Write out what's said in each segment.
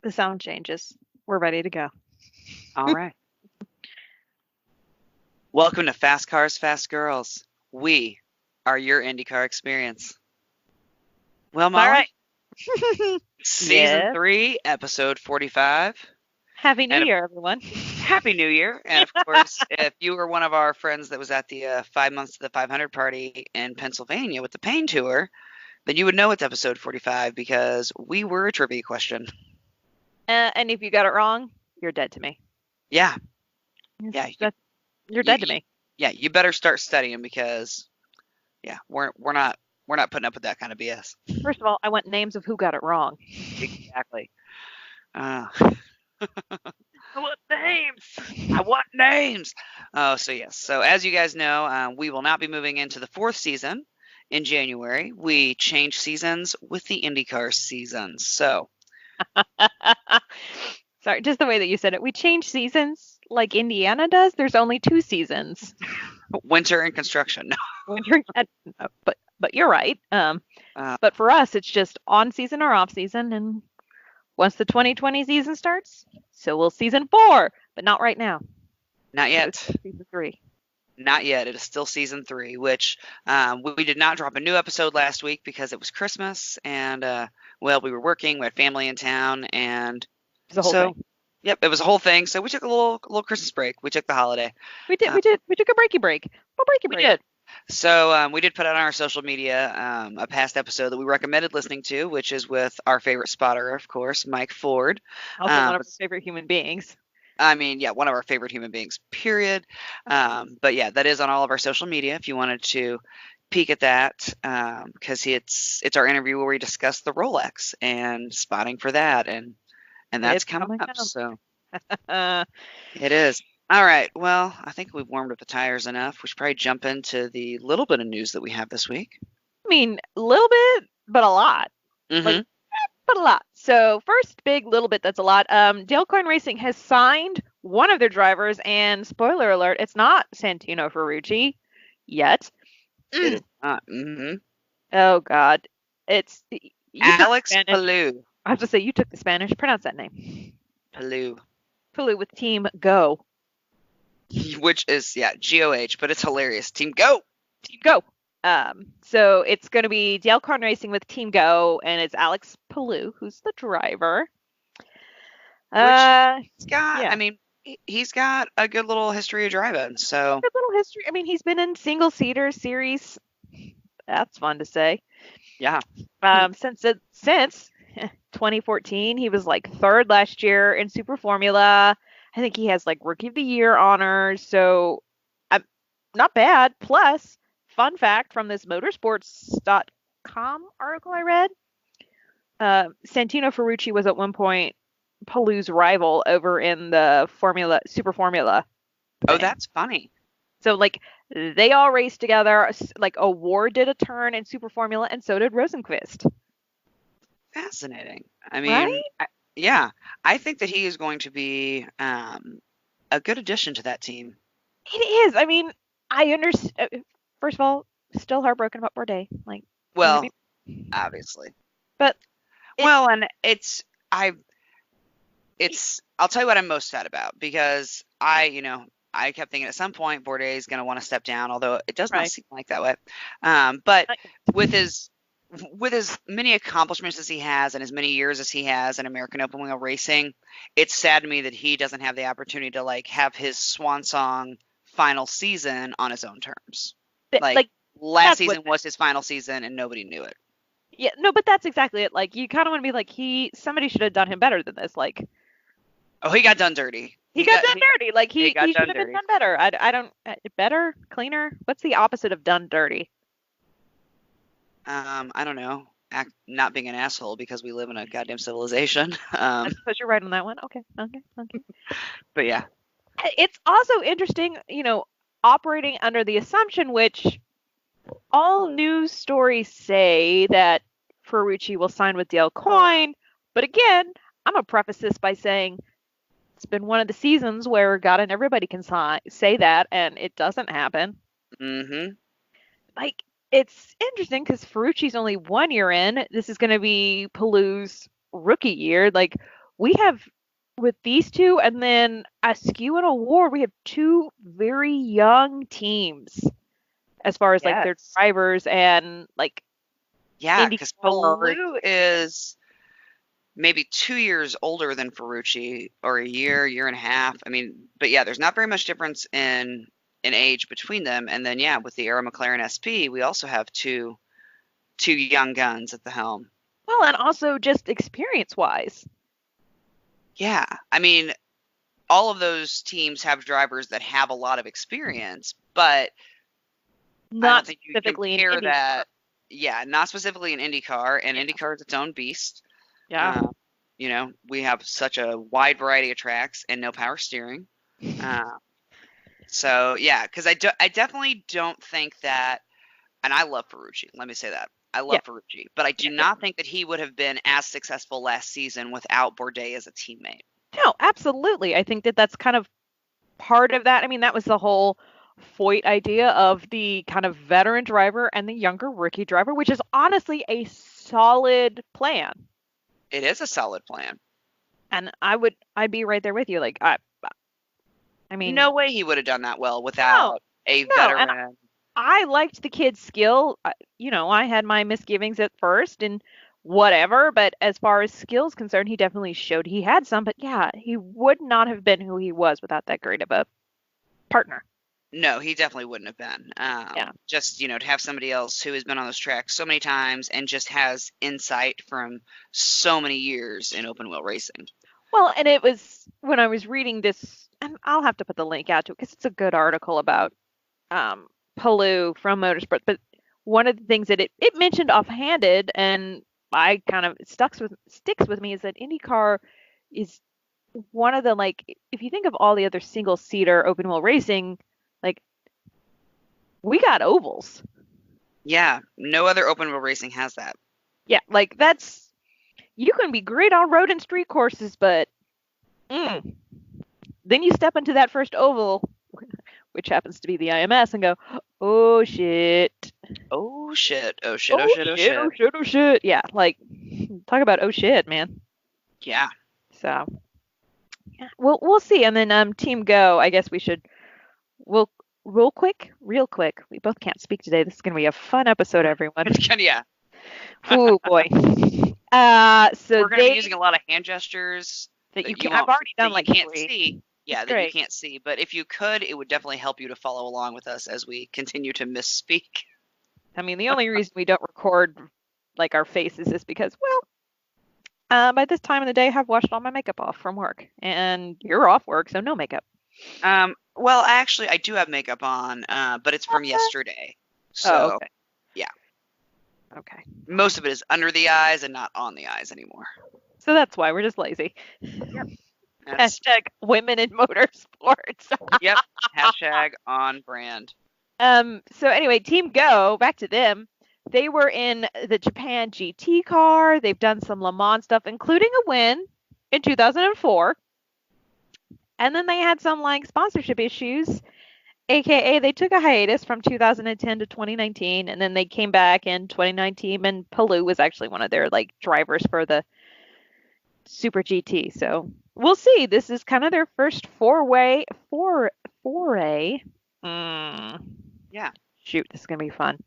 The sound changes. We're ready to go. All right. Welcome to Fast Cars, Fast Girls. We are your IndyCar experience. Well, All right. Molly, season Yes. 3, episode 45. Happy New And Year, everyone. Happy New Year. And of course, if you were one of our friends that was at the 5 months to the 500 party in Pennsylvania with the Pain Tour, then you would know it's episode 45 because we were a trivia question. And if you got it wrong, you're dead to me. Yeah. Yes, Yeah. you're You, dead to you, me. yeah. You better start studying because, yeah, we're not putting up with that kind of BS. First of all, I want names of who got it wrong. Exactly. Uh, I want names. I want names. Oh, so yes. So as you guys know, we will not be moving into the 4th season in January. We change seasons with the IndyCar seasons. So Sorry, just the way that you said it. We change seasons like Indiana does. There's only 2 seasons. winter and construction. Winter, but you're right. Uh, But for us, it's just on season or off season, and once the 2020 season starts, so will season 4, but not right now. not So it's yet. season 3. Not yet. It is still season 3, which we did not drop a new episode last week because it was Christmas and, well, we were working. We had family in town. And It's the whole so, thing. yep, it was a whole thing. So we took a little Christmas break. We took the holiday. We did. Uh, We did. We took a breaky break. A breaky we break. did. So we did put out on our social media a past episode that we recommended listening to, which is with our favorite spotter, of course, Mike Ford. Also, one of our favorite human beings. I mean, yeah, one of our favorite human beings, period. But yeah, that is on all of our social media if you wanted to peek at that, because it's our interview where we discuss the Rolex and spotting for that, and that's It's coming coming up. up. So I it is. All right. Well, I think we've warmed up the tires enough. We should probably jump into the little bit of news that we have this week. mean, a little bit, but a lot. Like, Mm-hmm. but a lot. So first, big little bit. That's a lot. Dale Coyne Racing has signed one of their drivers, and spoiler alert, it's not Santino Ferrucci yet. It Mm. is not. Mm-hmm. Oh God, it's you took Alex Spanish. Palou. I have to say you took the Spanish. Pronounce that name. Palou. Pulu with Team Go. Which is, yeah, GOH, but it's hilarious. Team Go. Team Go. So it's going to be Dale Coyne Racing with Team Go, and it's Alex Palou who's the driver. Which he's got, Yeah, I mean, he's got a good little history of driving. So, good little history. I mean, he's been in single seater series. That's fun to say. yeah. Since 2014, he was like third last year in Super Formula. I think he has like Rookie of the Year honors. So, not bad. Plus, fun fact from this motorsports.com article I read, Santino Ferrucci was at one point Palou's rival over in the Super Formula Oh, thing. that's funny. So like they all raced together. Like Award did a turn in Super Formula, and so did Rosenquist. Fascinating. I mean, Right? yeah, I think that he is going to be a good addition to that team. It is. I mean, I understand. First of all, still heartbroken about Bourdais. Like, let me Well, be. obviously. But it. Well, and I'll tell you what I'm most sad about because I kept thinking at some point Bourdais is going to want to step down, although it does not Right. seem like that way. But with his with as many accomplishments as he has and as many years as he has in American open wheel racing, it's sad to me that he doesn't have the opportunity to like have his swan song final season on his own terms. Like Like last that's what. season was his final season and nobody knew it. Yeah. No, but that's exactly it. Like you kind of want to be like somebody should have done him better than this. Like Oh, he got done dirty. he got done dirty. Like he got he should done have been dirty. done better. I don't better, cleaner. What's the opposite of done dirty? I don't know. Not being an asshole because we live in a goddamn civilization. I suppose you're right on that one. Okay, okay, okay. But yeah. It's also interesting, operating under the assumption which all news stories say that Ferrucci will sign with Dale Coyne. But again, I'm gonna preface this by saying it's been one of the seasons where God and everybody can say that, and it doesn't happen. Mm-hmm. Like it's interesting because Ferrucci's only 1 year in. This is going to be Palou's rookie year. Like, we have with these two, and then Askew and Award, we have two very young teams as far as like their Yes. drivers and like Yeah, because IndyCar. Palou is maybe 2 years older than Ferrucci, or a year and a half. I mean, but yeah, there's not very much difference in age between them. And then yeah, with the Arrow McLaren SP, we also have two young guns at the helm. Well, and also just experience wise. Yeah, I mean, all of those teams have drivers that have a lot of experience, but I don't Not think you specifically in compare IndyCar. that. Yeah, not specifically in IndyCar, and Yeah. IndyCar is its own beast. Yeah. Uh, we have such a wide variety of tracks and no power steering. Uh, so yeah, because I definitely don't think that, and I love Ferrucci. Let me say that. I Yeah. love Ferrucci, but I do Yeah. not think that he would have been as successful last season without Bourdais as a teammate. No, absolutely. I think that that's kind of part of that. I mean, that was the whole Foyt idea of the kind of veteran driver and the younger rookie driver, which is honestly a solid plan. It is a solid plan. And I'd be right there with you. Like, I mean, No way he would have done that well no, without a no. And veteran. I liked the kid's skill. I had my misgivings at first and whatever, but as far as skills concerned, he definitely showed he had some. But yeah, he would not have been who he was without that great of a partner. No, he definitely wouldn't have been. Yeah. Just, to have somebody else who has been on those tracks so many times and just has insight from so many years in open wheel racing. Well, and it was when I was reading this, and I'll have to put the link out to it because it's a good article about Palou from Motorsport. But one of the things that it mentioned offhanded, and I kind of sticks with me, is that IndyCar is one of the like if you think of all the other single seater open wheel racing, like we got ovals. Yeah, no other open wheel racing has that. Yeah, like that's you can be great on road and street courses, but mm, then you step into that first oval, which happens to be the IMS, and go, oh shit, Oh shit, oh shit, oh oh shit, oh shit, shit. oh shit, oh shit. Yeah, like talk about oh shit, man. Yeah. So yeah, we'll see. And then Team Go, I guess we'll real quick. We both can't speak today. This is gonna be a fun episode, everyone. It's kind of, yeah. Oh boy. So We're going to be using a lot of hand gestures that you that you can. I've won't, already that done you like can't three. see. Yeah, It's that you great. can't see. But if you could, it would definitely help you to follow along with us as we continue to misspeak. I mean, the only reason we don't record like our faces is because, well, by this time of the day, I've washed all my makeup off from work, and you're off work, so no makeup. Well, actually, I do have makeup on, but it's from Okay. yesterday. Oh, So, okay. yeah, Okay. most of it is under the eyes and not on the eyes anymore. So that's why we're just lazy. Yep. That's, Hashtag women in motorsports. yep. Hashtag on brand. So anyway, Team Go, back to them. They were in the Japan GT car. They've done some Le Mans stuff, including a win in 2004. And then they had some like sponsorship issues, aka they took a hiatus from 2010 to 2019, and then they came back in 2019. And Palou was actually one of their like drivers for the Super GT. So we'll see. This is kind of their first foray. Yeah. Shoot, this is gonna be fun.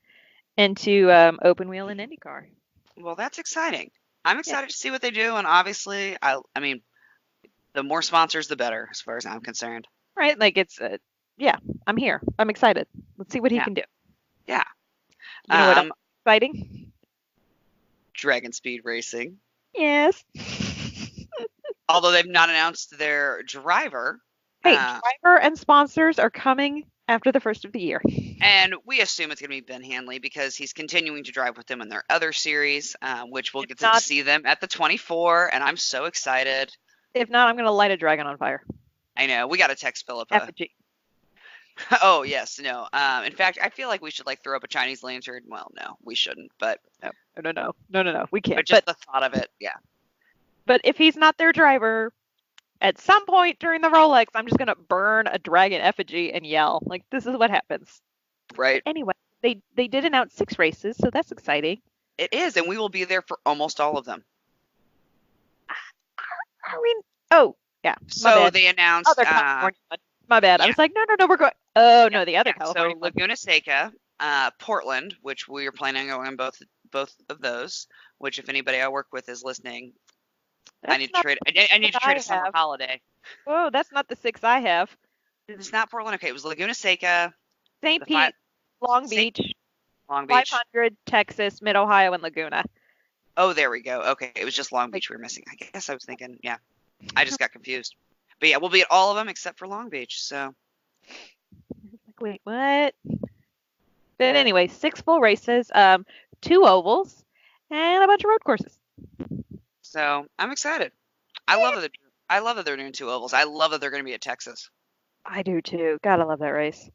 Into open wheel and IndyCar. Well, that's exciting. I'm Yeah. excited to see what they do, and obviously, I mean, the more sponsors, the better, as far as I'm concerned. Right? Like it's yeah, I'm here. I'm excited. Let's see what he Yeah. can do. Yeah. You know what else is exciting? Dragon Speed Racing. Yes. Although they've not announced their driver. Hey, driver and sponsors are coming after the first of the year. And we assume it's going to be Ben Hanley because he's continuing to drive with them in their other series, which we'll get to see them at the 24, and I'm so excited. If not, I'm going to light a dragon on fire. I know. We got to text Philippa. Effigy. Oh, yes. No. In fact, I feel like we should like throw up a Chinese lantern. Well, no, we shouldn't, but No. We can't. But just the thought of it, yeah. But if he's not their driver, at some point during the Rolex, I'm just going to burn a dragon effigy and yell. Like, this is what happens. Right. Anyway, they did announce 6 races, so that's exciting. It is, and we will be there for almost all of them. are we? Oh, yeah, my So bad. they announced, Other California one. My bad. I yeah, was like, no, no, no, we're going. Oh yeah, no, the other yeah. So California one. Laguna Seca, Portland, which we are planning on going both of those. Which, if anybody I work with is listening, I That's need to not trade. the I that need to trade a I summer have. holiday. Whoa, that's not the six I have. It's not Portland. Okay, it was Laguna Seca, St. the five, Pete, Long St. Beach, Long Beach. 500, Texas, Mid Ohio, and Laguna. Oh, there we go. Okay, it was just Long Like, Beach we were missing. I guess I was thinking, yeah, I just got confused. But yeah, we'll be at all of them except for Long Beach. So wait, what? But good. anyway, six full races, two ovals, and a bunch of road courses. So I'm excited. I love that. I love that they're doing two ovals. I love that they're going to be at Texas. I do too. Gotta love that race.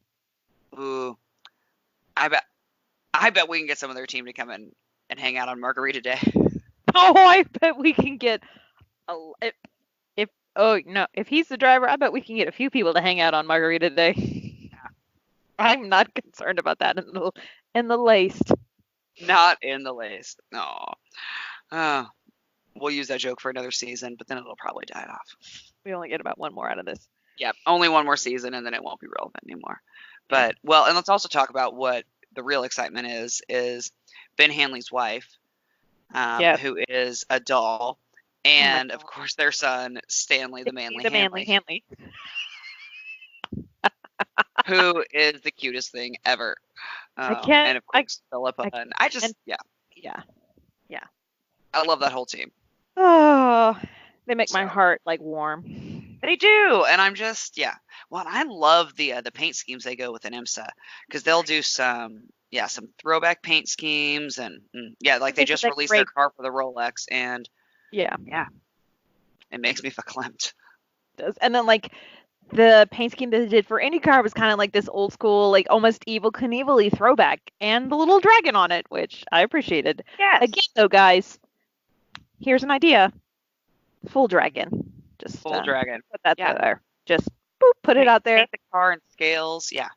Ooh, I bet. I bet we can get some of their team to come in and hang out on Margarita Day. Oh, I bet we can get a if oh no, if he's the driver, I bet we can get a few people to hang out on Margarita Day. I'm not concerned about that in the least. Not in the least. No. Oh, we'll use that joke for another season, but then it'll probably die off. We only get about one more out of this. Yeah, only one more season, and then it won't be relevant anymore. Yeah. But well, and let's also talk about what the real excitement is Ben Hanley's wife, Yeah. who is a doll, Oh my and of God. course their son Stanley the Manly The Manly Hanley, Hanley. who is the cutest thing ever. I can't. And of course Philippa, I and I just and yeah, yeah. I love that whole team. Oh, they make my So heart like warm. they do, and I'm just yeah. Well, and I love the paint schemes they go with in IMSA because they'll do some throwback paint schemes and yeah, like they They just released their decorate. car for the Rolex, and Yeah, yeah, it makes me verklempt. does. And then like the paint scheme that they did for IndyCar was kind of like this old school, like almost evil Knievel throwback, and the little dragon on it, which I appreciated. Again, Yes, though, guys, here's an idea: full dragon. Just full dragon. put that Yeah, there. Just boop, put it out there. paint the car in scales. Yeah.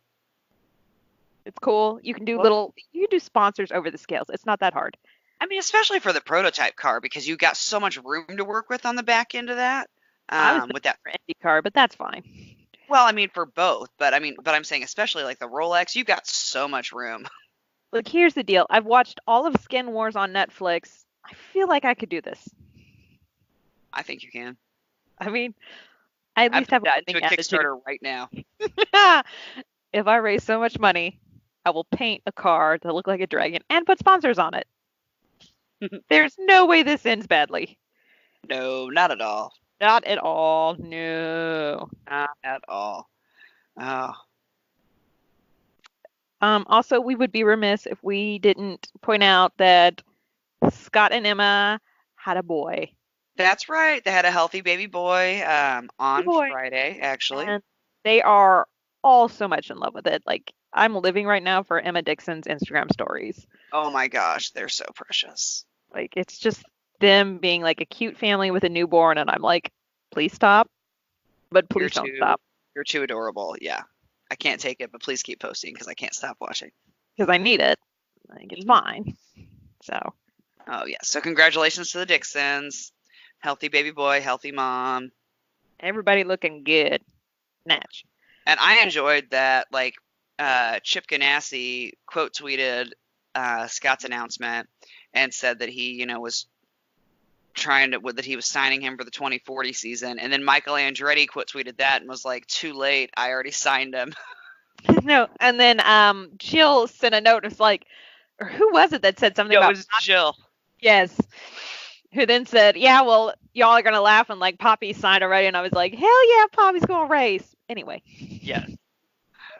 It's cool. You can do Well, sponsors over the scales. It's not that hard. I mean, especially for the prototype car because you got so much room to work with on the back end of that. I was thinking With that, for IndyCar, but that's fine. well, I mean for both, but I'm saying especially like the Rolex, you got so much room. Look, here's the deal. I've watched all of Skin Wars on Netflix. I feel like I could do this. I think you can. I mean, I at I least put have a that into winning a attitude. Kickstarter right now. If I raise so much money, I will paint a car to look like a dragon and put sponsors on it. There's no way this ends badly. No, not at all. Not at all. No. Not at all. Oh, Also, we would be remiss if we didn't point out that Scott and Emma had a boy. that's right. They had a healthy baby boy on Boy. Friday, actually. And they are all so much in love with it. Like, I'm living right now for Emma Dixon's Instagram stories. Oh my gosh, they're so precious. Like, it's just them being like a cute family with a newborn, and I'm like, please stop, but You're please don't too, stop you're too adorable. Yeah, I can't take it, but please keep posting because I can't stop watching. because I need it. Like, it's fine. So, Oh yeah. So congratulations to the Dixons. Healthy baby boy, healthy mom. everybody looking good. Natch. And I enjoyed that, like, Chip Ganassi quote tweeted Scott's announcement and said that he, was that he was signing him for the 2040 season. And then Michael Andretti quote tweeted that and was like, too late. I already signed him. No, and then Jill sent a note. It's like, or who was it that said something No, it about was Jill. yes? Who then said, yeah, well, y'all are gonna laugh and like Poppy signed already, and I was like, hell yeah, Poppy's gonna race anyway. Yes.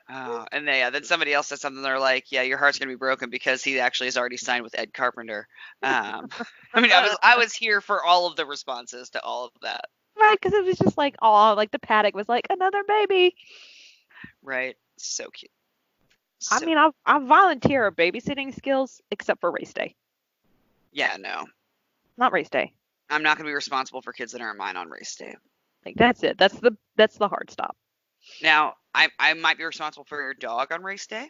And then somebody else said something. They're like, "Yeah, your heart's gonna be broken because he actually has already signed with Ed Carpenter." I was here for all of the responses to all of that. Right, because it was just like, oh, like the paddock was like another baby. Right, so cute. I So mean, I volunteer babysitting skills except for race day. yeah, no, Not race day. I'm not gonna be responsible for kids that aren't mine on race day. Like that's it. That's the hard stop. Now, I might be responsible for your dog on race day,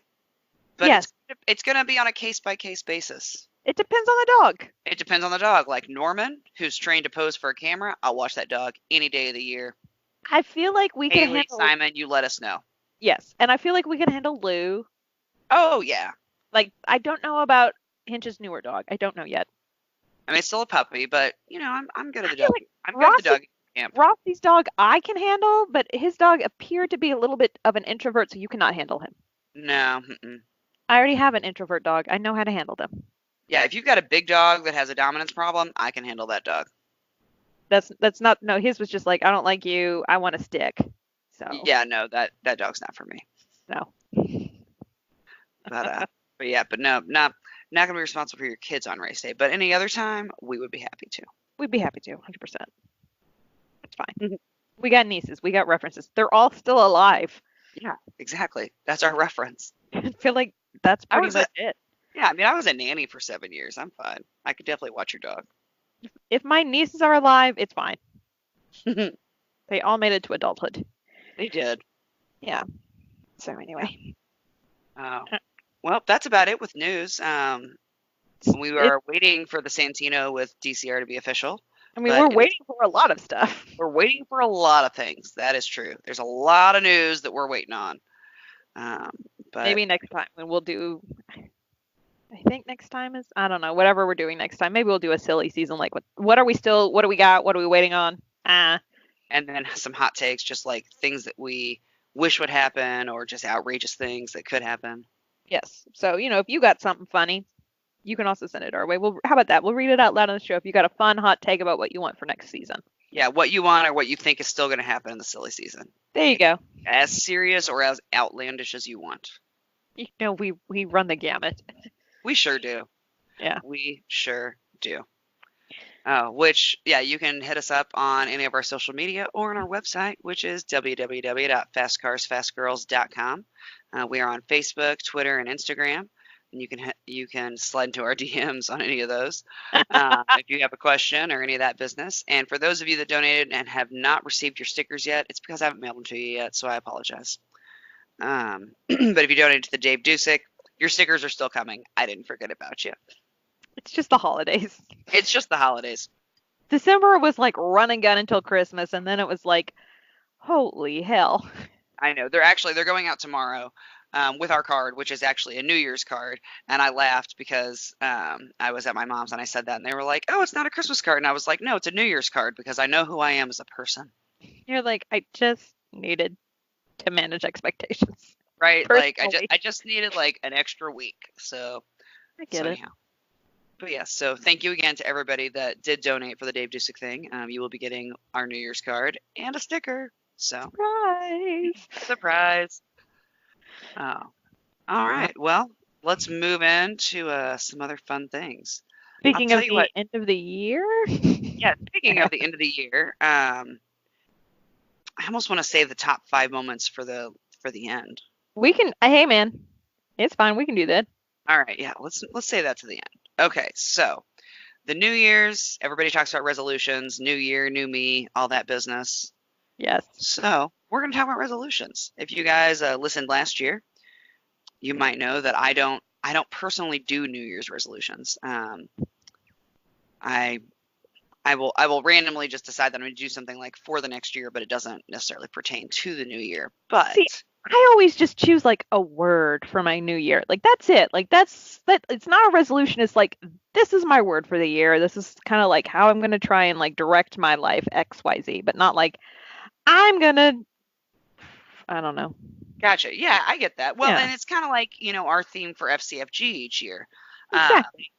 but Yes. it's gonna be on a case by case basis. It depends on the dog. It depends on the dog. Like Norman, who's trained to pose for a camera, I'll watch that dog any day of the year. I feel like we could Haley, handle, Simon, you let us know. yes, and I feel like we could handle Lou. Oh yeah. Like, I don't know about Hinch's newer dog. I don't know yet. I mean, it's still a puppy, but I'm good at I the feel dog. like I'm good at the Rossi, dog camp. Rossi's dog I can handle, but his dog appeared to be a little bit of an introvert, so you cannot handle him. No. Mm-mm. I already have an introvert dog. I know how to handle them. Yeah, if you've got a big dog that has a dominance problem, I can handle that dog. That's not no. His was just like I don't like you. I want a stick. So Yeah, no, that dog's not for me. no. But yeah, but no, not gonna be responsible for your kids on race day. But any other time, we would be happy to. We'd be happy to, 100%. It's fine. We got nieces. We got references. They're all still alive. Yeah, exactly. That's our reference. I feel like that's I pretty was much it. Yeah, I mean, I was a nanny for 7 years. I'm fine. I could definitely watch your dog. If my nieces are alive, it's fine. They They all made it to adulthood. did. Yeah. So anyway, Oh, well, that's about it with news. We it, are waiting for the Santino with DCR to be official, I mean, but we're waiting for a lot of stuff. we're waiting for a lot of things. That is true. There's a lot of news that we're waiting on. Um, but Maybe next time when we'll do. I think next time is I don't know whatever we're doing next time. Maybe we'll do a silly season like what are we still what do we got? What are we waiting on? Ah, and then some hot takes, just like things that we wish would happen, or just outrageous things that could happen. yes. So if you got something funny, you can also send it our way. Well, how about that? We'll read it out loud on the show if you got a fun hot take about what you want for next season. Yeah, what you want or what you think is still going to happen in the silly season. There you go. As serious or as outlandish as you want. We run the gamut. We sure do. Yeah. We sure do. Which, yeah, you can hit us up on any of our social media or on our website, which is www.fastcarsfastgirls.com. We are on Facebook, Twitter, and Instagram, and you can slide into our DMs on any of those if you have a question or any of that business. And for those of you that donated and have not received your stickers yet, it's because I haven't mailed them to you yet, so I apologize. But if you donated to the Dave Dusick, your stickers are still coming. I didn't forget about you. It's just the holidays. It's just the holidays. December was like run and gun until Christmas, and then it was like, holy hell. I know. They're going out tomorrow with our card, which is actually a New Year's card. And I laughed because I was at my mom's and I said that, and they were like, "Oh, it's not a Christmas card." And I was like, "No, it's a New Year's card because I know who I am as a person." You're like, I just needed to manage expectations. Right? Like Personally. I just needed like an extra week. So I get it. anyhow. But yeah, so thank you again to everybody that did donate for the Dave Dusick thing. You will be getting our New Year's card and a sticker. So Surprise. surprise. Oh, all right. Well, let's move into some other fun things. Speaking I'll of tell you the what. end of the year, Yeah, speaking of the end of the year, I almost want to save the top 5 moments for the end. we can. Hey, man, it's fine. We can do that. All right, yeah, let's say that to the end. Okay, so the New Year's, everybody talks about resolutions, new year, new me, all that business. Yes. So we're going to talk about resolutions. If you guys listened last year, you might know that I don't personally do New Year's resolutions. I will randomly just decide that I'm going to do something like for the next year, but it doesn't necessarily pertain to the new year. But See, I always just choose like a word for my new year. Like that's it. Like that. It's not a resolution. It's like this is my word for the year. This is kind of like how I'm gonna try and like direct my life X Y Z, but not like I'm gonna. I don't know. gotcha. Yeah, I get that. Well, Yeah. and it's kind of like our theme for FCFG each year. Exactly.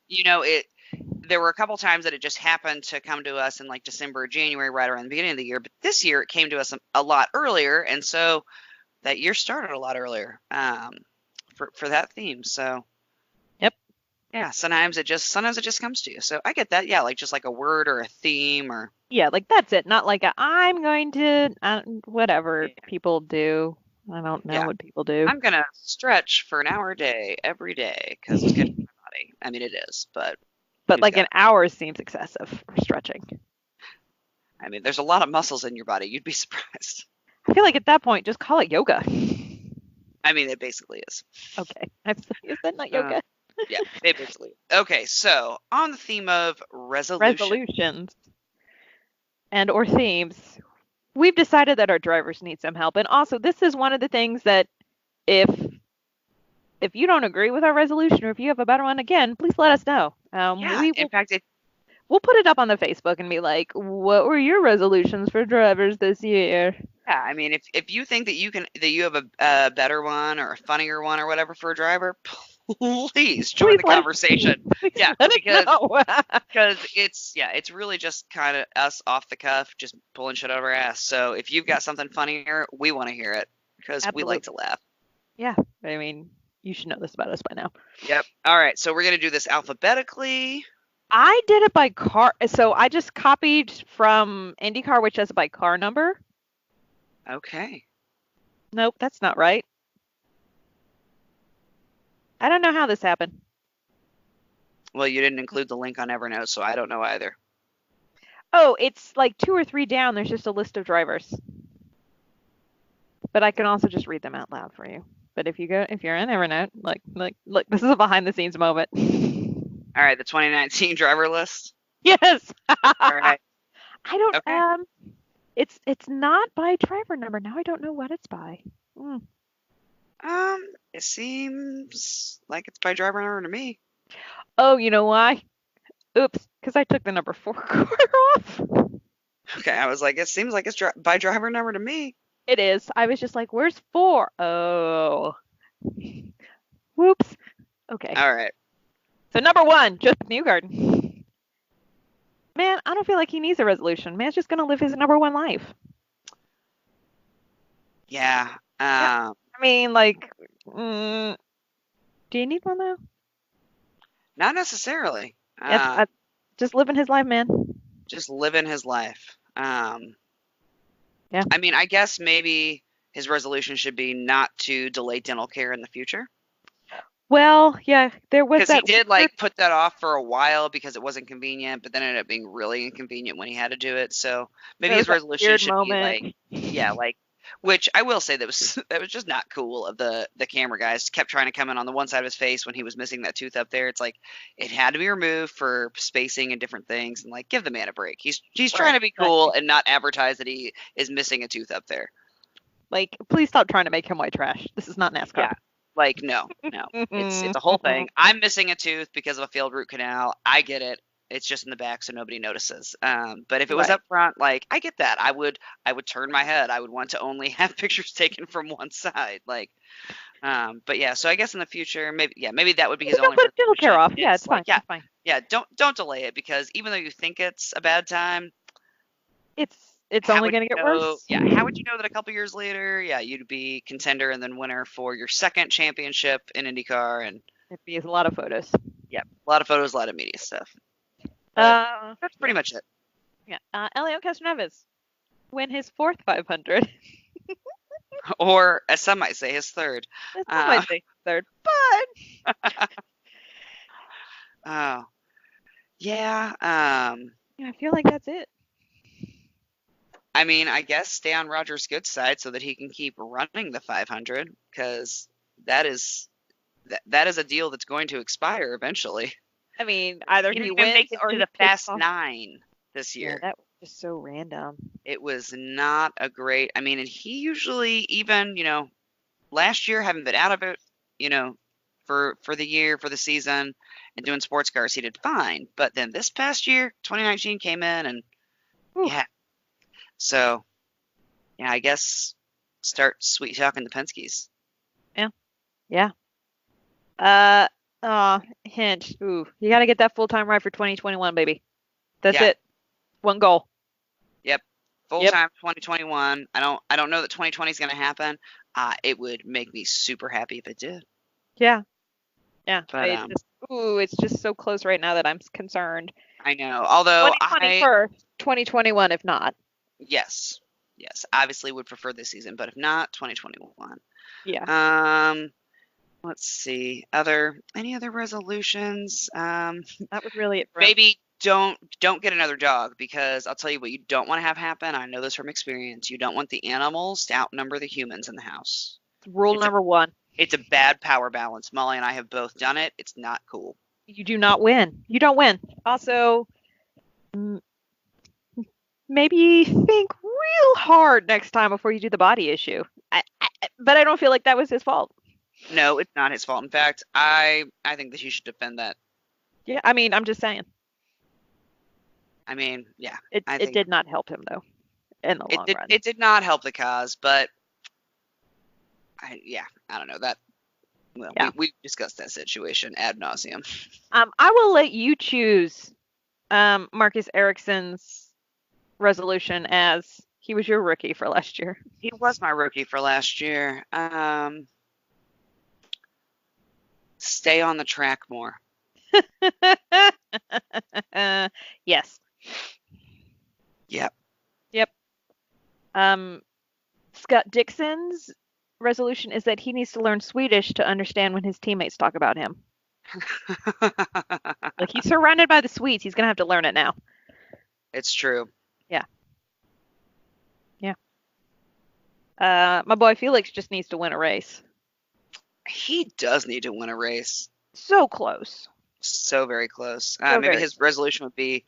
There were a couple times that it just happened to come to us in like December or January, right around the beginning of the year. But this year it came to us a lot earlier, and so that year started a lot earlier for that theme. So Yep. yeah, sometimes it just comes to you. So I get that. Yeah, like just like a word or a theme or Yeah. Like that's it. Not like I'm going to whatever people do. I don't know yeah, what people do. I'm gonna stretch for an hour a day every day because it's good for my body. I mean, it is, but But who's like got an hour seems excessive for stretching. I mean, there's a lot of muscles in your body. You'd be surprised. I feel like at that point, just call it yoga. I mean, it basically is. Okay. Is that not yoga? Yeah, they basically. Okay, so on the theme of resolution. Resolutions and or themes, we've decided that our drivers need some help. And also, this is one of the things that if you don't agree with our resolution or if you have a better one, again, please let us know. Yeah, in fact, We'll put it up on the Facebook and be like, "What were your resolutions for drivers this year?" yeah, I mean, if you think that you have a better one or a funnier one or whatever for a driver, please join Please the let us conversation. please Yeah, let us because know. it's really just kind of us off the cuff, just pulling shit out of our ass. So if you've got something funnier, we want to hear it because we like Absolutely. to laugh. Yeah. I mean, you should know this about us by now. Yep. All right, so we're gonna do this alphabetically. I did it by car. So I just copied from IndyCar, which has it by car number. Okay. Nope, that's not right. I don't know how this happened. Well, you didn't include the link on Evernote, so I don't know either. Oh, it's like 2 or 3 down. There's just a list of drivers. But I can also just read them out loud for you. But if you're in Evernote, look, this is a behind the scenes moment. All right, the 2019 driver list. Yes. All I right. don't Okay. it's not by driver number. Now I don't know what it's by. Hmm. It seems like it's by driver number to me. Oh, you know why? Oops, because I took the number 4 car off. Okay, I was like, it seems like it's by driver number to me. It is. I was just like, where's 4? Oh. Whoops. Okay. All right. So number 1, Joseph Newgarden. Man, I don't feel like he needs a resolution. Man's just gonna live his number 1 life. Yeah. Yeah. I mean, like, do you need one though? Not necessarily. Just living his life, man. Just living his life. Yeah. I mean, I guess maybe his resolution should be not to delay dental care in the future. Well, yeah, there was Because he that did weird. like put that off for a while because it wasn't convenient, but then it ended up being really inconvenient when he had to do it. So maybe There was his that resolution weird should be like, moment. yeah, like, which I will say that was that was just not cool of the camera guys. Kept trying to come in on the one side of his face when he was missing that tooth up there. It's like it had to be removed for spacing and different things, and like give the man a break. He's trying Right. to be Right. cool and not advertise that he is missing a tooth up there. Like, please stop trying to make him white trash. This is not NASCAR. Yeah. Like no, no. It's a whole thing. I'm missing a tooth because of a failed root canal. I get it. It's just in the back so nobody notices. But if it was Right. up front, like I get that. I would turn my head. I would want to only have pictures taken from one side. Like but yeah, so I guess in the future maybe that would be his We don't only put dental care resolution off. Yeah, is it's like fine. It's fine. yeah, don't delay it because even though you think it's a bad time, It's how only would gonna you get know? worse. Yeah, how would you know that a couple years later, yeah, you'd be contender and then winner for your second championship in IndyCar and It be a lot of photos. yeah, a lot of photos, a lot of media stuff. But that's Yeah, pretty much it. yeah. Elio Castroneves win his 4th 500. Or as some might say, his third. Some Uh, might say 3rd, but oh, yeah. yeah, I feel like that's it. I mean, I guess stay on Roger's good side so that he can keep running the 500 because that is that is a deal that's going to expire eventually. I mean, either He he didn't even wins make it or to he the takes Fast off. Nine this Yeah, year. that was just so random. It was not a great. I mean, and he usually even last year having been out of it, you know, for the year for the season and doing sports cars, he did fine. But then this past year, 2019 came in and Whew. yeah, so yeah, I guess start sweet talking the Penske's. Yeah, yeah. Uh, hint. Ooh, you got to get that full time right for 2021, baby. That's Yeah, it. One goal. yep, full Yep. time 2021. I don't know that 2020 is going to happen. It would make me super happy if it did. Yeah, yeah. But It's just so close right now that I'm concerned. I know. Although 2020 first, 2021 if not. yes, yes, obviously would prefer this season, but if not, 2021. Yeah. Um, let's see. Any other resolutions? That was really it for him. Maybe don't get another dog because I'll tell you what you don't want to have happen. I know this from experience. You don't want the animals to outnumber the humans in the house. Rule It's a number 1. It's a bad power balance. Molly and I have both done it. It's not cool. You do not win. You don't win. Also, m- maybe think real hard next time before you do the body issue. But I don't feel like that was his fault. No, it's not his fault. In fact, I think that you should defend that. Yeah, I mean, I'm just saying. I mean, yeah, I It think did not help him though in the long run. it did not help the cause, but yeah, I don't know that. Well, Yeah. we discussed that situation ad nauseum. I will let you choose Marcus Ericsson's resolution as he was your rookie for last year. He was my rookie for last year. Stay on the track more. Yes. Yep. Yep. Scott Dixon's resolution is that he needs to learn Swedish to understand when his teammates talk about him. Like he's surrounded by the Swedes, he's gonna have to learn it now. It's true. Yeah. Yeah. My boy Felix just needs to win a race. He does need to win a race. So close. So very close. So Maybe very his resolution would be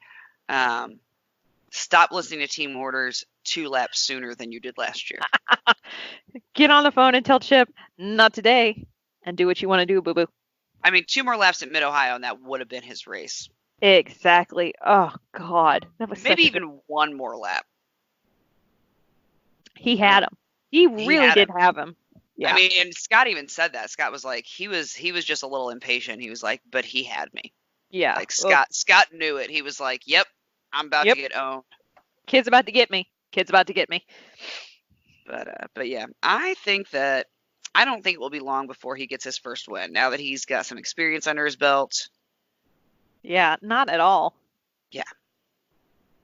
stop listening to team orders 2 laps sooner than you did last year. Get on the phone and tell Chip, not today, and do what you want to do, boo boo. I mean, 2 more laps at Mid Ohio, and that would have been his race. Exactly. Oh God, that was Maybe such a even one more lap. He had him. He really had did him. have him. Yeah. I mean, and Scott even said that. Scott was like, he was just a little impatient. He was like, but he had me. Yeah. Like Scott knew it. He was like, yep, I'm about to get owned. Kid's about to get me. Kid's about to get me. But yeah, I don't think it will be long before he gets his first win. Now that he's got some experience under his belt. Yeah, not at all. Yeah.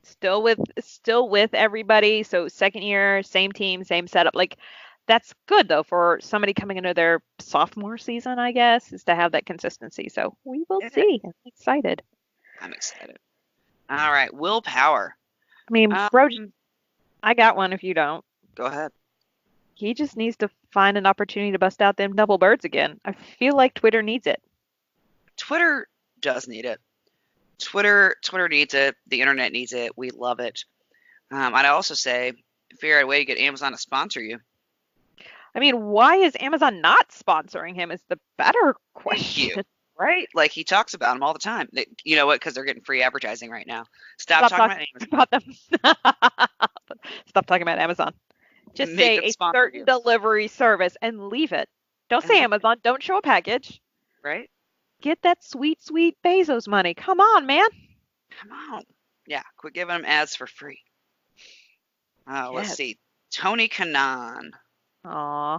Still with everybody. So second year, same team, same setup. Like that's good though for somebody coming into their sophomore season, I guess, is to have that consistency. So we will see. I'm excited. I'm excited. All right, willpower. I mean, bro, I got one if you don't. Go ahead. He just needs to find an opportunity to bust out them double birds again. I feel like Twitter needs it. Twitter does need it. Twitter needs it. The internet needs it. We love it. I'd also say figure out a way to get Amazon to sponsor you. I mean, why is Amazon not sponsoring him is the better question. Right? Like he talks about them all the time. You know what? Because they're getting free advertising right now. Stop talking about Amazon. Stop talking about Amazon. Just say a certain delivery service and leave it. Don't say Amazon. Don't show a package. Right? Get that sweet, sweet Bezos money. Come on, man. Come on. Yeah. Quit giving them ads for free. Let's see. Tony Kanaan. Aw.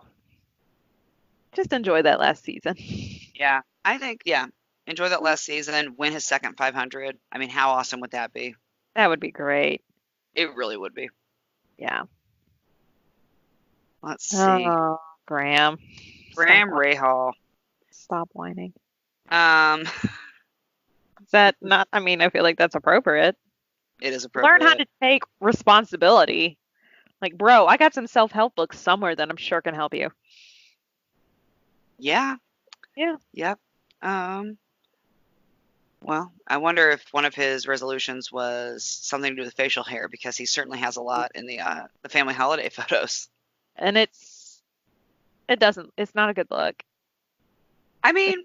Just enjoy that last season. Yeah. I think, enjoy that last season and win his second 500. I mean, how awesome would that be? That would be great. It really would be. Yeah. Let's see. Oh, Graham. Graham Rahal. Stop whining. Is that not, I mean, I feel like that's appropriate. It is appropriate. Learn how to take responsibility. Like, bro, I got some self-help books somewhere that I'm sure can help you. Yeah. Yeah. Yep. Well, I wonder if one of his resolutions was something to do with facial hair because he certainly has a lot in the family holiday photos. And it's not a good look. I mean,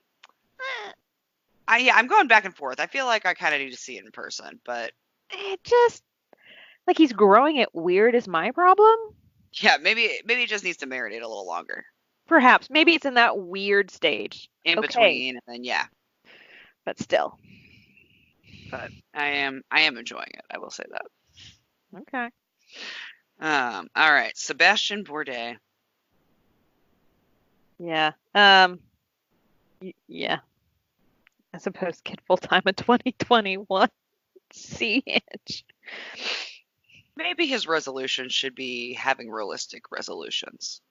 I'm going back and forth. I feel like I kind of need to see it in person, but it just like he's growing it weird is my problem. Yeah, maybe it just needs to marinate a little longer. Perhaps. Maybe it's in that weird stage. In between, and then yeah. But still. But I am enjoying it. I will say that. Okay. All right, Sebastian Bourdais. Yeah. Yeah. I suppose get full time in 2021. CH. Maybe his resolution should be having realistic resolutions.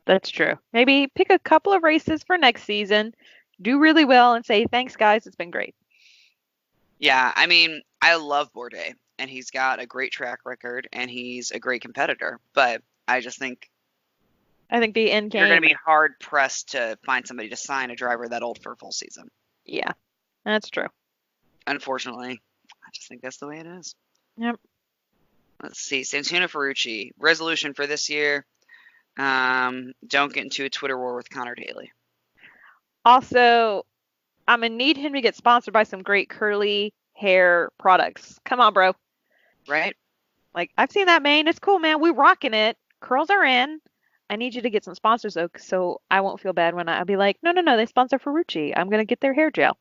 That's true. Maybe pick a couple of races for next season, do really well, and say, thanks, guys. It's been great. Yeah, I mean, I love Bourdais, and he's got a great track record, and he's a great competitor. But I just think I think the end You're going game. to be hard pressed to find somebody to sign a driver that old for a full season. Yeah, that's true. Unfortunately, I just think that's the way it is. Yep. Let's see. Santino Ferrucci. Resolution for this year. Don't get into a Twitter war with Connor Daly. Also, I'm gonna need him to get sponsored by some great curly hair products. Come on, bro. Right? Like, I've seen that mane. It's cool, man. We rocking it. Curls are in. I need you to get some sponsors though, so I won't feel bad when I'll be like, no, no, no, they sponsor Ferrucci. I'm gonna get their hair gel.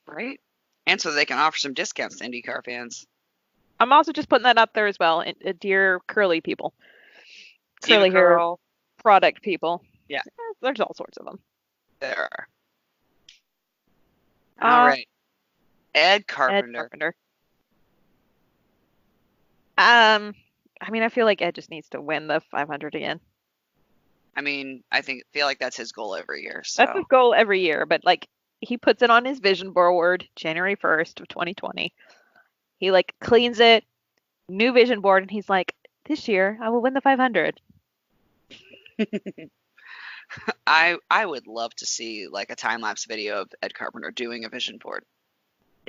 Right? And so they can offer some discounts to IndyCar fans. I'm also just putting that up there as well, dear curly people, Team curly hair Curl. product people. Yeah. There's all sorts of them. There are. All right. Ed Carpenter. Ed Carpenter. I mean, I feel like Ed just needs to win the 500 again. I mean, feel like that's his goal every year. So. That's his goal every year, but like he puts it on his vision board January 1st of 2020. He like cleans it, new vision board, and he's like, this year I will win the 500. I would love to see like a time lapse video of Ed Carpenter doing a vision board.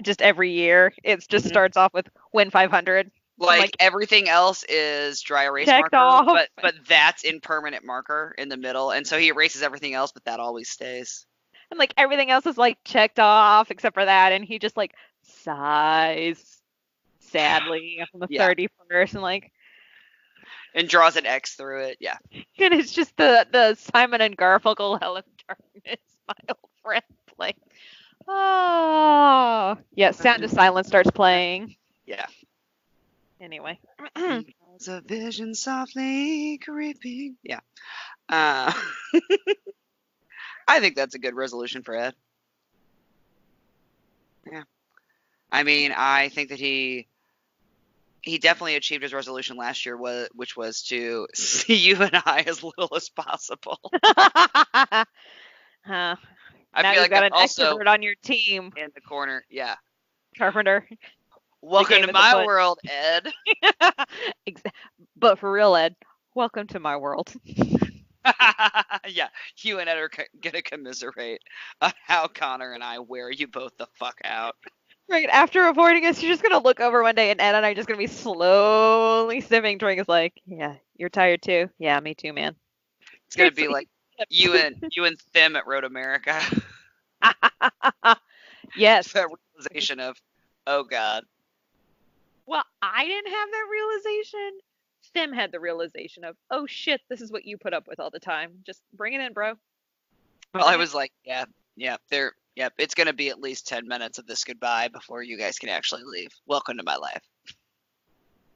Just every year, it just starts off with win 500. Like everything else is dry erase marker, off. but that's in permanent marker in the middle, and so he erases everything else, but that always stays. And like everything else is like checked off except for that, and he just like sighs sadly on the 31st and draws an X through it. Yeah. And it's just the Simon and Garfunkel Hell of Darkness, my old friend, like, oh yeah, Sound of Silence starts playing. Yeah. Anyway. There's a vision softly creeping. Yeah. I think that's a good resolution for Ed. Yeah. I mean, I think that he definitely achieved his resolution last year, which was to see you and I as little as possible. I now feel like got an extrovert on your team. In the corner, yeah. Carpenter. Welcome to my world, Ed. But for real, Ed, welcome to my world. Yeah, you and Ed are gonna commiserate on how Connor and I wear you both the fuck out. Right, after avoiding us, you're just gonna look over one day and Ed and I are just gonna be slowly sipping drinks like, yeah, you're tired too? Yeah, me too, man. It's gonna be like you and Thim at Road America. Yes. That realization of, oh God. Well, I didn't have that realization. Thim had the realization of, oh shit, this is what you put up with all the time. Just bring it in, bro. Well, I was like, yeah, it's gonna be at least 10 minutes of this goodbye before you guys can actually leave. Welcome to my life.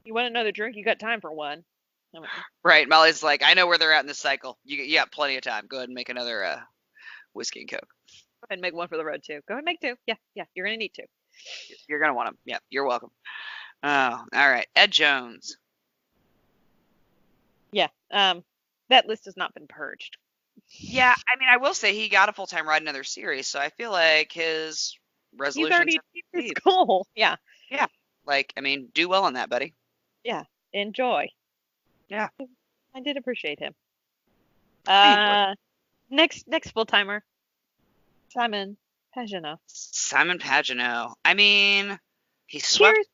You want another drink? You got time for one. Right, Molly's like, I know where they're at in this cycle. You got plenty of time. Go ahead and make another whiskey and Coke. Go ahead and make one for the road too. Go ahead and make two. Yeah, you're gonna need two. You're gonna want them. Yeah, you're welcome. Oh, all right. Ed Jones. Yeah, that list has not been purged. Yeah, I mean, I will say he got a full-time ride in another series, so I feel like his resolution. He's already achieved his goal. Yeah. Yeah. Like, I mean, do well on that, buddy. Yeah. Enjoy. Yeah. I did appreciate him. Next full-timer. Simon Pagenaud. Simon Pagenaud. I mean, he swept.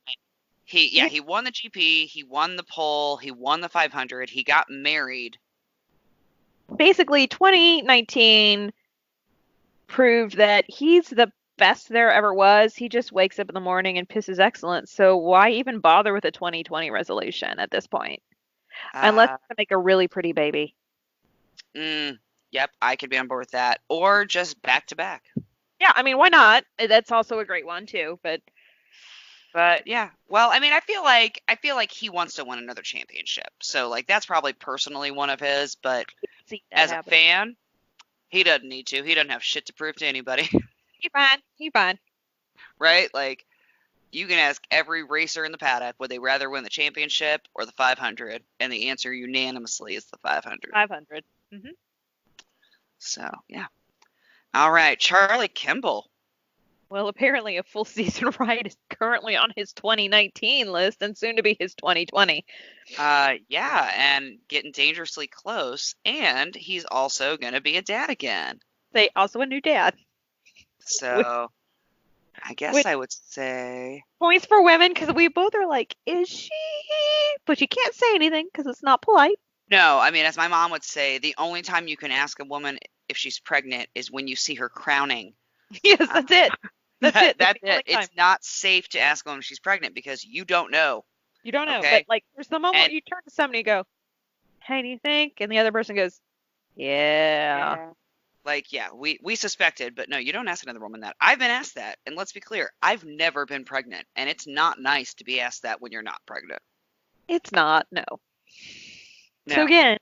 He won the GP, he won the pole, he won the 500, he got married. Basically, 2019 proved that he's the best there ever was. He just wakes up in the morning and pisses excellence. So why even bother with a 2020 resolution at this point? Unless to make a really pretty baby. Yep, I could be on board with that. Or just back to back. Yeah, I mean, why not? That's also a great one too, but yeah. Well, I mean, I feel like he wants to win another championship. So like that's probably personally one of his, but as a fan, he doesn't need to. He doesn't have shit to prove to anybody. He fine. Right? Like you can ask every racer in the paddock would they rather win the championship or the 500, and the answer unanimously is the 500. 500. So, yeah. All right, Charlie Kimball. Well, apparently a full season ride is currently on his 2019 list and soon to be his 2020. Yeah, and getting dangerously close, and he's also gonna be a dad again. Say also a new dad. So I guess With I would say points for women because we both are like, is she? But you can't say anything because it's not polite. no. I mean, as my mom would say, the only time you can ask a woman if she's pregnant is when you see her crowning. Yes, Uh, that's it. That's it. That's that's the only it. time. It's not safe to ask a woman if she's pregnant because you don't know. You don't know. But Okay. like, there's the moment And where you turn to somebody and go, hey, do you think? And the other person goes, yeah. yeah. Like, yeah, we suspected, but no, you don't ask another woman that. I've been asked that, and let's be clear, I've never been pregnant, and it's not nice to be asked that when you're not pregnant. It's not. No. So No, again,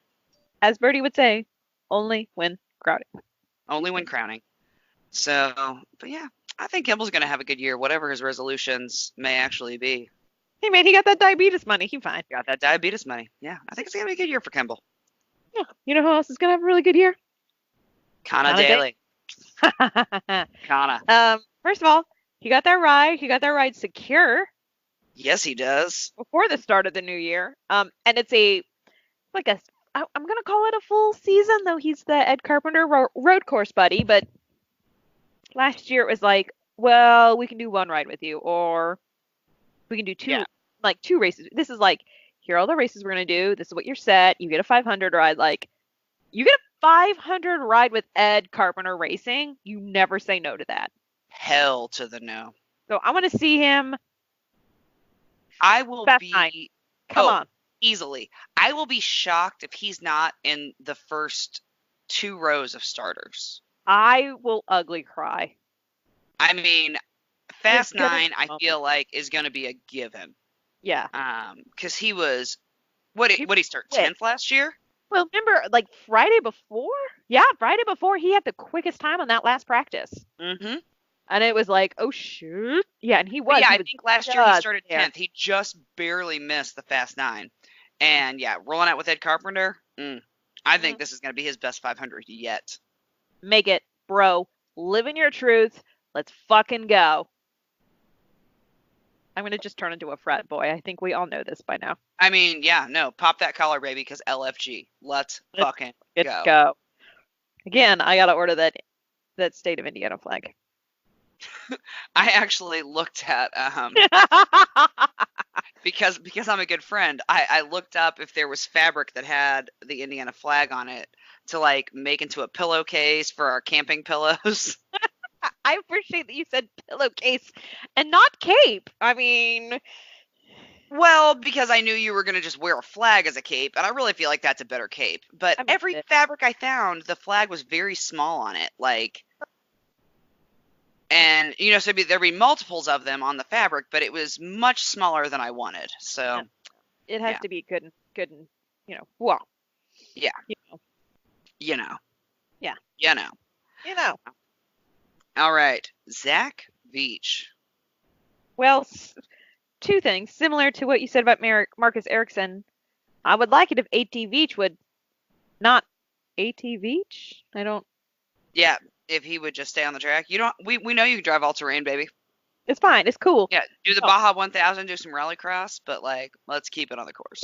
as Birdie would say, only when crowded. only when crowning. So, but yeah, I think Kimball's gonna have a good year, whatever his resolutions may actually be. Hey man, he got that diabetes money. He fine. Got that diabetes money. Yeah, I think it's gonna be a good year for Kimball. Yeah. You know who else is gonna have a really good year? Kana Donna Day. Daly. Kana. First of all, he got that ride. He got that ride secure Yes, he does. before the start of the new year. And it's a like a I'm gonna call it a full season, though he's the Ed Carpenter road course buddy. But last year it was like, well, we can do one ride with you, or we can do Yeah. two races. This is like, here are all the races we're gonna do. This is what you're set. You get a 500 ride. Like, you get a 500 ride with Ed Carpenter Racing. You never say no to that. Hell to the no. So I want to see him. I will Fast be. Nine. Come Oh, on. easily. I will be shocked if he's not in the first 2 rows of starters. I will ugly cry. I mean, It's Fast gonna Nine, be I awful. feel like is going to be a given. Yeah. Because he was what He he start quit. 10th last year? Well, remember, like Friday before? Yeah, Friday before he had the quickest time on that last practice. Mm-hmm. And it was like, oh shoot. Yeah, and he But was. yeah, He I was think last year he just started there. 10th. He just barely missed the Fast Nine. And yeah, rolling out with Ed Carpenter, I think Mhm. this is going to be his best 500 yet. Make it, bro. Live in your truth. Let's fucking go. I'm gonna just turn into a frat boy. I think we all know this by now. I mean, yeah, no, pop that collar, baby, because LFG. Let's Let's fucking let's go. go. Again, I gotta order that state of Indiana flag. I actually looked at because I'm a good friend. I looked up if there was fabric that had the Indiana flag on it to like make into a pillowcase for our camping pillows. I appreciate that you said pillowcase and not cape. I mean, Well, because I knew you were gonna just wear a flag as a cape, and I really feel like that's a better cape. But I mean, every fabric I found, the flag was very small on it, like, and so there'd be multiples of them on the fabric, but it was much smaller than I wanted. So it has yeah, to be good and well, yeah, you know, you know, yeah, you know. you know. All right, Zach Veach. Well, two things similar to what you said about Marcus Ericsson. I would like it if AT Veach would not AT Veach. I don't. Yeah, if he would just stay on the track. You don't. We know you can drive all terrain, baby. It's fine. It's cool. Yeah, do the Oh, Baja 1000, do some rallycross, but like, let's keep it on the yeah. course.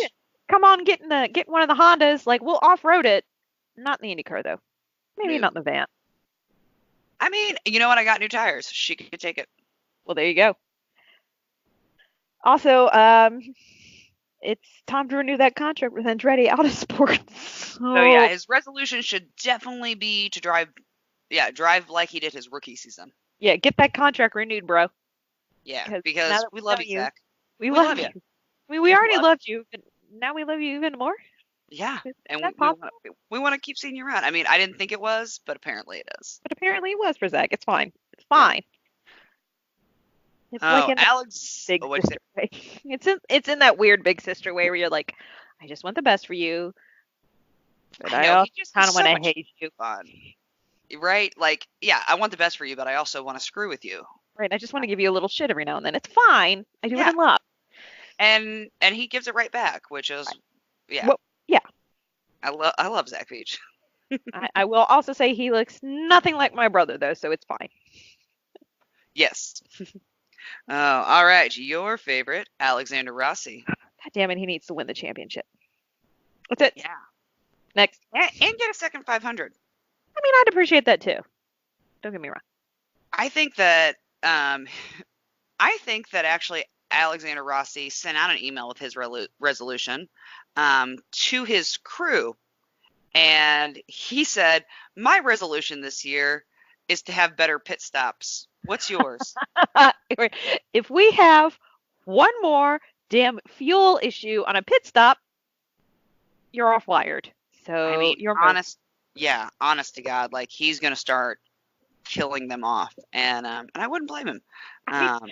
Come on, get one of the Hondas. Like we'll off road it. Not in the IndyCar though. Maybe No. not in the van. I mean, you know what? I got new tires. She could take it. Well, there you go. Also, it's time to renew that contract with Andretti Autosports. So yeah, his resolution should definitely be to drive. Yeah, drive like he did his rookie season. Yeah, get that contract renewed, bro. Yeah, because we love you, Zach. We love you. We already loved you, but now we love you even more. Yeah, and possible? we want to keep seeing you around. I mean, I didn't think it was, but apparently it is. But apparently it was for Zach. It's fine. It's fine. It's like in Alex. big sister way. It's in that weird big sister way where you're like, I just want the best for you, but I also kind of want to hate you. Fun. Right? Like, yeah, I want the best for you, but I also want to screw with you. Right. I just want to give you a little shit every now and then. It's fine. I do it in love. And he gives it right back, which is yeah. Well, yeah. I love Zach Veach. I will also say he looks nothing like my brother though, so it's fine. Yes. Oh, all right. Your favorite, Alexander Rossi. God damn it, he needs to win the championship. That's it. Yeah. Next. And get a second 500. I mean, I'd appreciate that too. Don't get me wrong. I think that I think that actually Alexander Rossi sent out an email with his resolution to his crew, and he said, "My resolution this year is to have better pit stops. What's yours?" If we have one more damn fuel issue on a pit stop, you're off wired. I So mean, you're moved. honest to God, like he's gonna start killing them off, and I wouldn't blame him. I, Um,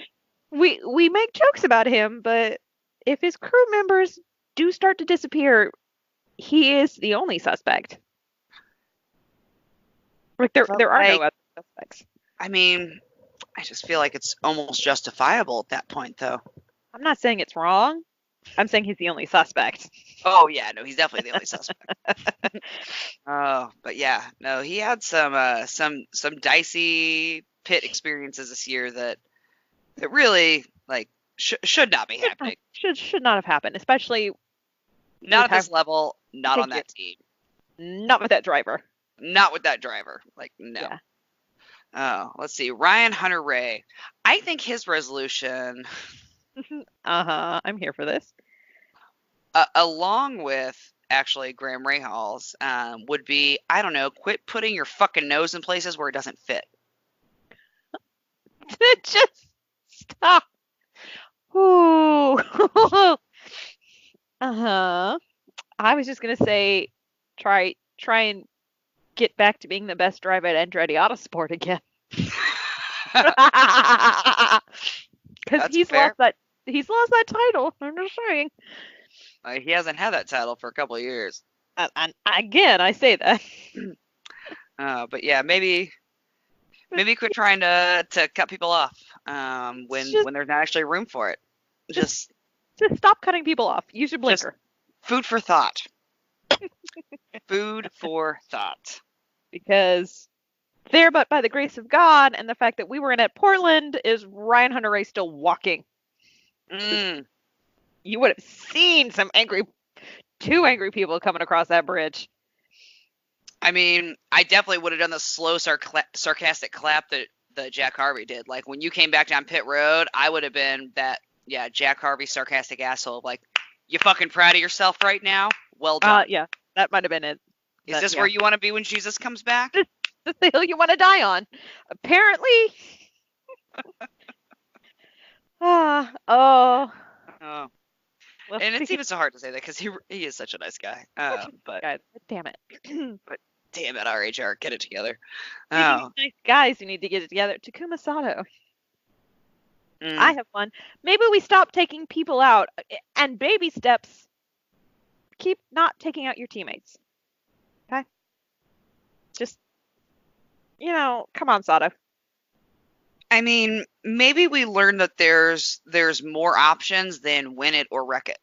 we make jokes about him, but if his crew members do start to disappear, he is the only suspect. Like but there are no like, other suspects. I mean, I just feel like it's almost justifiable at that point, though. I'm not saying it's wrong. I'm saying he's the only suspect. Oh yeah, no, he's definitely the only suspect. Oh, but yeah, no, he had some dicey pit experiences this year that really like should not be happening. Should not have happened, especially Not with at this level, not on thank you. that team, Not with that driver. not with that driver. Like no. Yeah. Oh, let's see. Ryan Hunter-Reay. I think his resolution, I'm here for this. along with actually Graham Rahal's, would be, I don't know, quit putting your fucking nose in places where it doesn't fit. Just stop. Ooh. Uh-huh. I was just gonna say, try and get back to being the best driver at Andretti Autosport again. Because That's fair. He's lost that title. I'm just saying. He hasn't had that title for a couple of years. And again, I say that. But yeah, maybe quit trying to cut people off when there's not actually room for it. Just stop cutting people off. Use your blinker. Food for thought. Food for thought. Because there, but by the grace of God and the fact that we were in at Portland, is Ryan Hunter-Reay still walking? You would have seen two angry people coming across that bridge. I mean, I definitely would have done the slow, sarcastic clap that Jack Harvey did. Like when you came back down pit road, I would have been that, yeah, Jack Harvey sarcastic asshole. Like, you fucking proud of yourself right now? Well done. Yeah, that might have been it. Is this where you want to be when Jesus comes back? This is the hill you want to die on. Apparently. Oh. Well, and it's even so hard to say that because he is such a nice guy. But God, damn it. But damn it, RHR, get it together. Nice guys who need to get it together. Takuma Sato. I have fun. Maybe we stop taking people out and baby steps. Keep not taking out your teammates. Okay? Just, come on, Sato. I mean, maybe we learn that there's more options than win it or wreck it.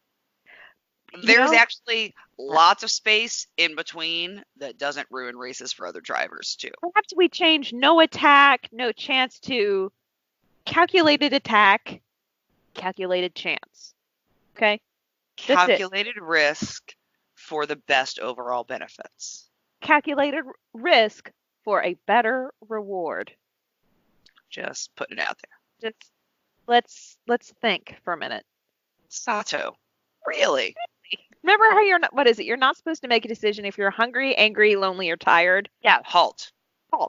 There's actually lots of space in between that doesn't ruin races for other drivers too. Perhaps we change no attack, no chance to calculated attack, calculated chance. Okay? Calculated risk for the best overall benefits. Calculated risk for a better reward. Just putting it out there. Just let's think for a minute. Sato, really? Remember how you're not, what is it? You're not supposed to make a decision if you're hungry, angry, lonely, or tired. Yeah, halt.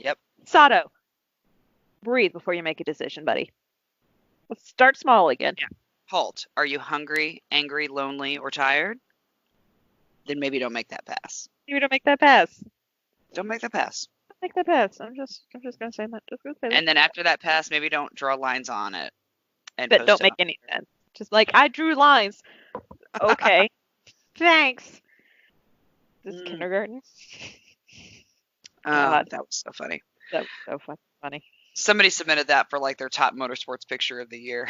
Yep. Sato, breathe before you make a decision, buddy. Let's start small again. Yeah. Halt. Are you hungry, angry, lonely, or tired? Then maybe don't make that pass. Maybe don't make that pass. Don't make that pass. Don't make that pass. I'm just gonna say that. Just gonna say that. And then after that pass, maybe don't draw lines on it. But don't make any sense. Just like, I drew lines. Okay. Thanks. This is kindergarten. That was so funny. That was so funny. Somebody submitted that for like their top motorsports picture of the year.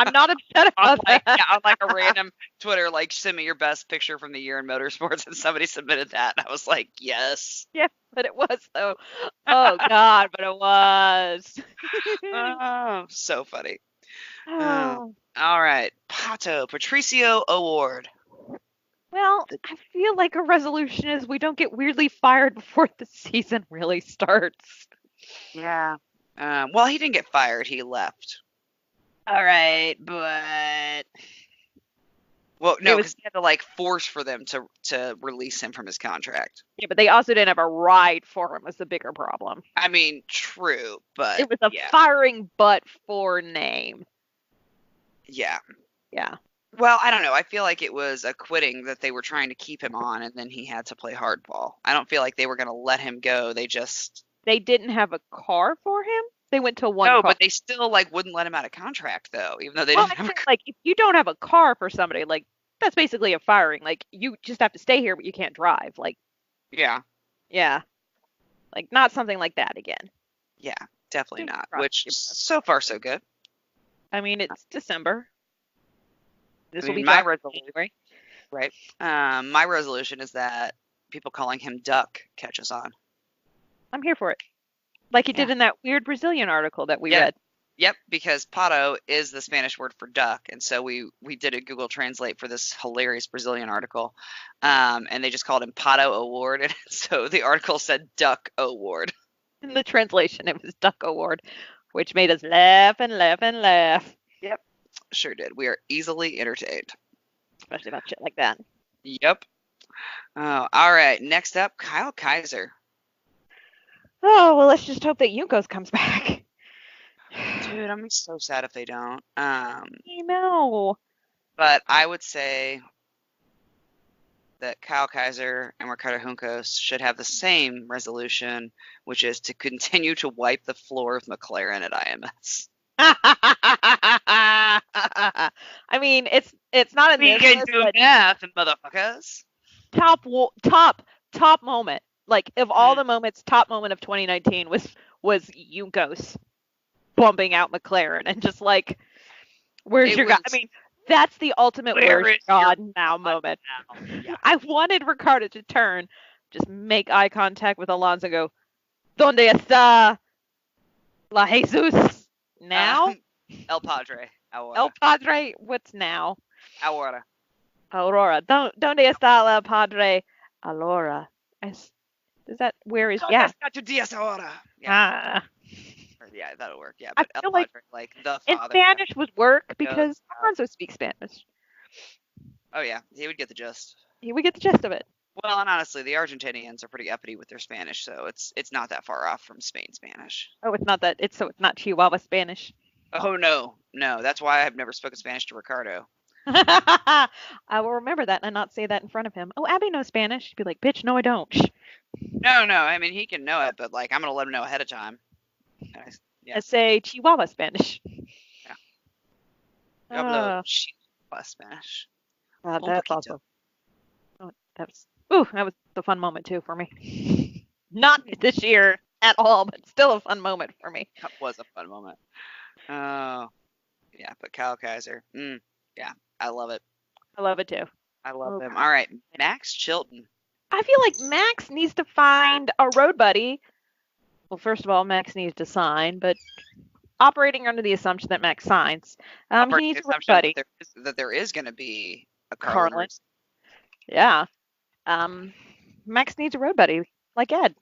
I'm not upset On about like, that. yeah, on like a random Twitter, like send me your best picture from the year in motorsports, and somebody submitted that, and I was like, yes. Yeah, but it was though. Oh God, but it was. Oh, so funny. Oh, Oh, all right, Pato Patricio Award. well, I feel like a resolution is we don't get weirdly fired before the season really starts. Yeah. Well, he didn't get fired. He left. All right, but Well, it no, was because he had to like force for them to release him from his contract. yeah, but they also didn't have a ride for him was the bigger problem. I mean, true, but It was a yeah, firing but for name. yeah. Yeah. Well, I don't know. I feel like it was a quitting that they were trying to keep him on, and then he had to play hardball. I don't feel like they were going to let him go. They just They didn't have a car for him. They went to one no, car. but they still like wouldn't let him out of contract though, even though they Well, didn't I'm have a saying like if you don't have a car for somebody, like that's basically a firing. Like you just have to stay here, but you can't drive. Like yeah, yeah, like not something like that again. yeah, definitely Fingers not. crossed. Which so far so good. I mean, it's December. I This will mean, be my dropped in resolution, January. right? My resolution is that people calling him Duck catches on. I'm here for it. Like he Yeah. did in that weird Brazilian article that we Yeah. read. Yep, because pato is the Spanish word for duck, and so we did a Google Translate for this hilarious Brazilian article, and they just called him Pato Award, and so the article said Duck Award. In the translation, it was Duck Award, which made us laugh and laugh and laugh, Yep, sure did. We are easily entertained. especially about shit like that. Yep. Oh, all right. Next up, Kyle Kaiser. Oh well, let's just hope that Yukos comes back. Dude, I'm so sad if they don't. I know. But I would say that Kyle Kaiser and Ricardo Juncos should have the same resolution, which is to continue to wipe the floor of McLaren at IMS. I mean, it's not in We this can list, do but math, motherfuckers. top moment. Like of all Hmm. the moments, top moment of 2019 was Yukos bumping out McLaren and just like, where's It your God? I was mean, that's the ultimate where where's your is your God now God moment. now? Yeah. I wanted Ricardo to turn, just make eye contact with Alonso, and go, "Donde está la Jesus now? El Padre. Ahora. El Padre, what's now? Ahora. Aurora. Donde está la Padre? Alora. Is that where is? ¿Dónde Yeah. está tu Dios ahora? Yeah. Ah. Yeah, that'll work. Yeah, I but El feel like Padre, like the in father. Spanish would work Goes because out. Alonso speaks Spanish. Oh yeah, he would get the gist. He would get the gist of it. Well, and honestly, the Argentinians are pretty uppity with their Spanish, so it's not that far off from Spain Spanish. Oh, it's not that. It's not Chihuahua Spanish. Oh no, no, that's why I've never spoken Spanish to Ricardo. I will remember that and not say that in front of him. Oh, Abby knows Spanish. She'd be like, bitch, no, I don't. No, no, I mean he can know it, but like I'm gonna let him know ahead of time. Yeah, I say Chihuahua Spanish. yo hablo Uh, Chihuahua Spanish. Un that's poquito. also. Oh, that was a fun moment too for me. Not this year at all, but still a fun moment for me. That was a fun moment. Oh, yeah, but Kyle Kaiser, yeah, I love it. I love it too. I love Oh, him. God. All right, Max Chilton. I feel like Max needs to find a road buddy. Well, first of all, Max needs to sign, but operating under the assumption that Max signs, he Operating needs the a road assumption buddy. that there is going to be a Carlin Carlin. race Yeah. Max needs a road buddy, like Ed.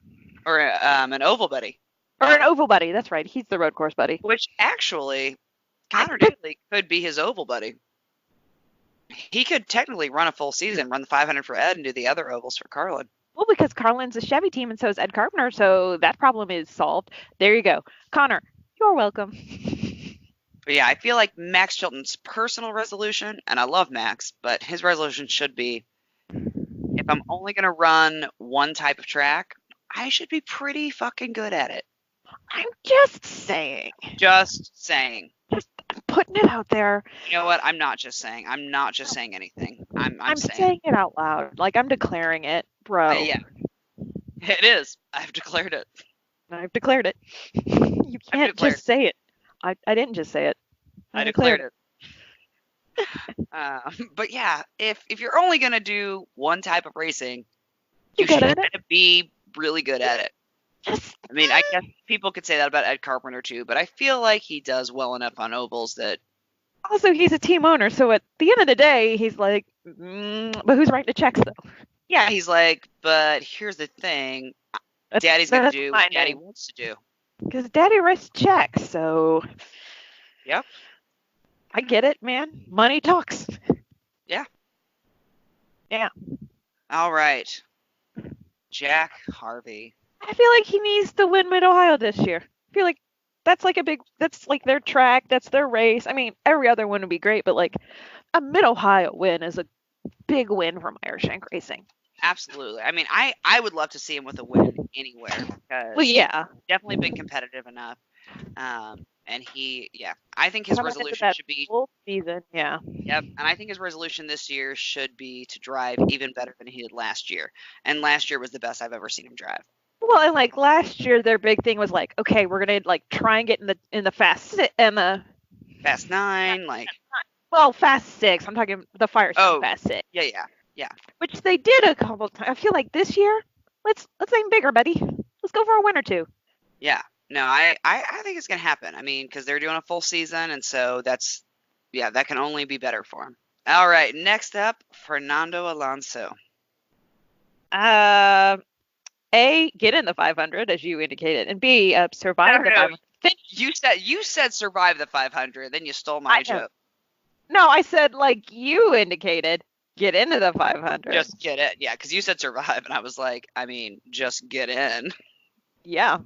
or an oval buddy, Or an oval buddy. That's right. He's the road course buddy. which actually Connor Daly could be his oval buddy. He could technically run a full season, run the 500 for Ed, and do the other ovals for Carlin. Well, because Carlin's a Chevy team and so is Ed Carpenter, so that problem is solved. There you go. Connor, you're welcome. But yeah, I feel like Max Chilton's personal resolution, and I love Max, but his resolution should be, if I'm only going to run one type of track, I should be pretty fucking good at it. I'm just saying. Just saying. Just putting it out there. You know what? I'm not just saying. I'm not just saying anything. I'm saying it out loud. Like I'm declaring it, bro. Yeah. It is. I've declared it. I've declared it. You can't declared just say it. I didn't just say it. I declared it. But yeah, if you're only gonna do one type of racing, You you good should at it? kind of be really good at it. Just I mean, I guess people could say that about Ed Carpenter too, but I feel like he does well enough on ovals that also he's a team owner, so at the end of the day, he's like, but who's writing the checks though? yeah, he's like, but here's the thing, Daddy's gonna That's do what my Daddy name. wants to do. Because Daddy writes checks, so Yep. I get it, man. Money talks. Yeah. Yeah. All right. Jack Harvey. I feel like he needs to win Mid Ohio this year. I feel like that's like their track, that's their race. I mean, every other one would be great, but like a Mid Ohio win is a big win for Meyershank Racing. Absolutely. I mean, I would love to see him with a win anywhere Well, because he's yeah. definitely been competitive enough. And yeah, I think his Coming into resolution that should be, full season, yeah. yep, and I think his resolution this year should be to drive even better than he did last year. And last year was the best I've ever seen him drive. Well, and like last year, their big thing was like, okay, we're gonna like try and get in the and the Fast nine, like, fast six. I'm talking the Firestone oh, fast six, yeah, yeah, yeah, which they did a couple times. I feel like this year, let's aim bigger, buddy. Let's go for a win or two. yeah. No, I think it's gonna happen. I mean, because they're doing a full season, and so yeah, that can only be better for him. All right, next up, Fernando Alonso. Uh, A, get in the 500 as you indicated, and B, survive the No, 500. you said survive the 500, then you stole my I know. joke. No, I said like you indicated, get into the 500. Just get it, yeah, because you said survive, and I was like, I mean, just get in. Yeah.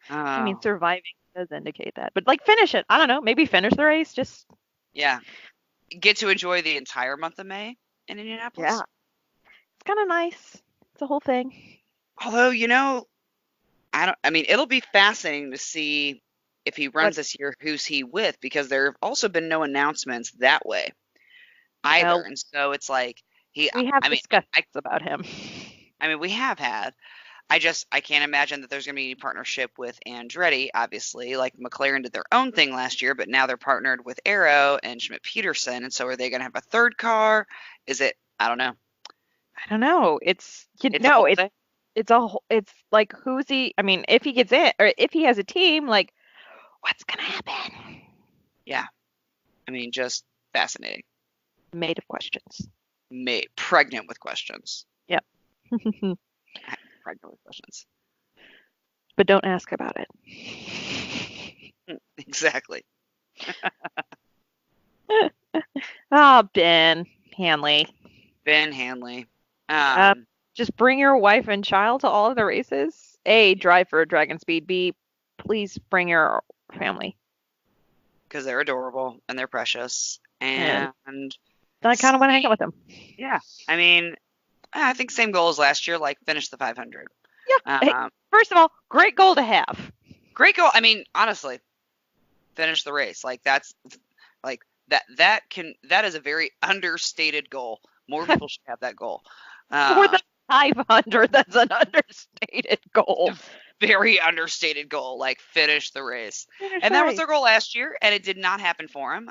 I mean, Oh, surviving does indicate that, but like finish it. I don't know. Maybe finish the race. Just yeah, get to enjoy the entire month of May in yeah, Indianapolis. it's kind of nice. It's a whole thing. Although, I mean, it'll be fascinating to see if he What? runs this year, who's he with, because there have also been no announcements that way either. Well, And so it's like we have I mean, discussions about him. I mean, we have had. I can't imagine that there's going to be any partnership with Andretti, obviously. Like McLaren did their own thing last year, but now they're partnered with Arrow and Schmidt Peterson. And so are they going to have a third car? Is it? I don't know. I don't know. It's It's a whole thing. it's like who's he? I mean, if he gets in or if he has a team, like what's gonna happen? Yeah. I mean, just fascinating. Made of questions. Pregnant with questions. Yep. Pregnant with questions. But don't ask about it. Exactly. Oh, Ben Hanley. Ben Hanley. Uh, just bring your wife and child to all of the races. A, drive for Dragon Speed. B, please bring your family. Because they're adorable and they're precious. And And I kind of want to hang out with them. yeah, I mean, I think same goal as last year, like finish the 500. Yeah. Hey, first of all, great goal to have. Great goal. I mean, honestly, finish the race. Like that's like that is a very understated goal. More people should have that goal. For the 500, that's an understated goal. Very understated goal. Like finish the race. Finish And the that was race. their goal last year, and it did not happen for him,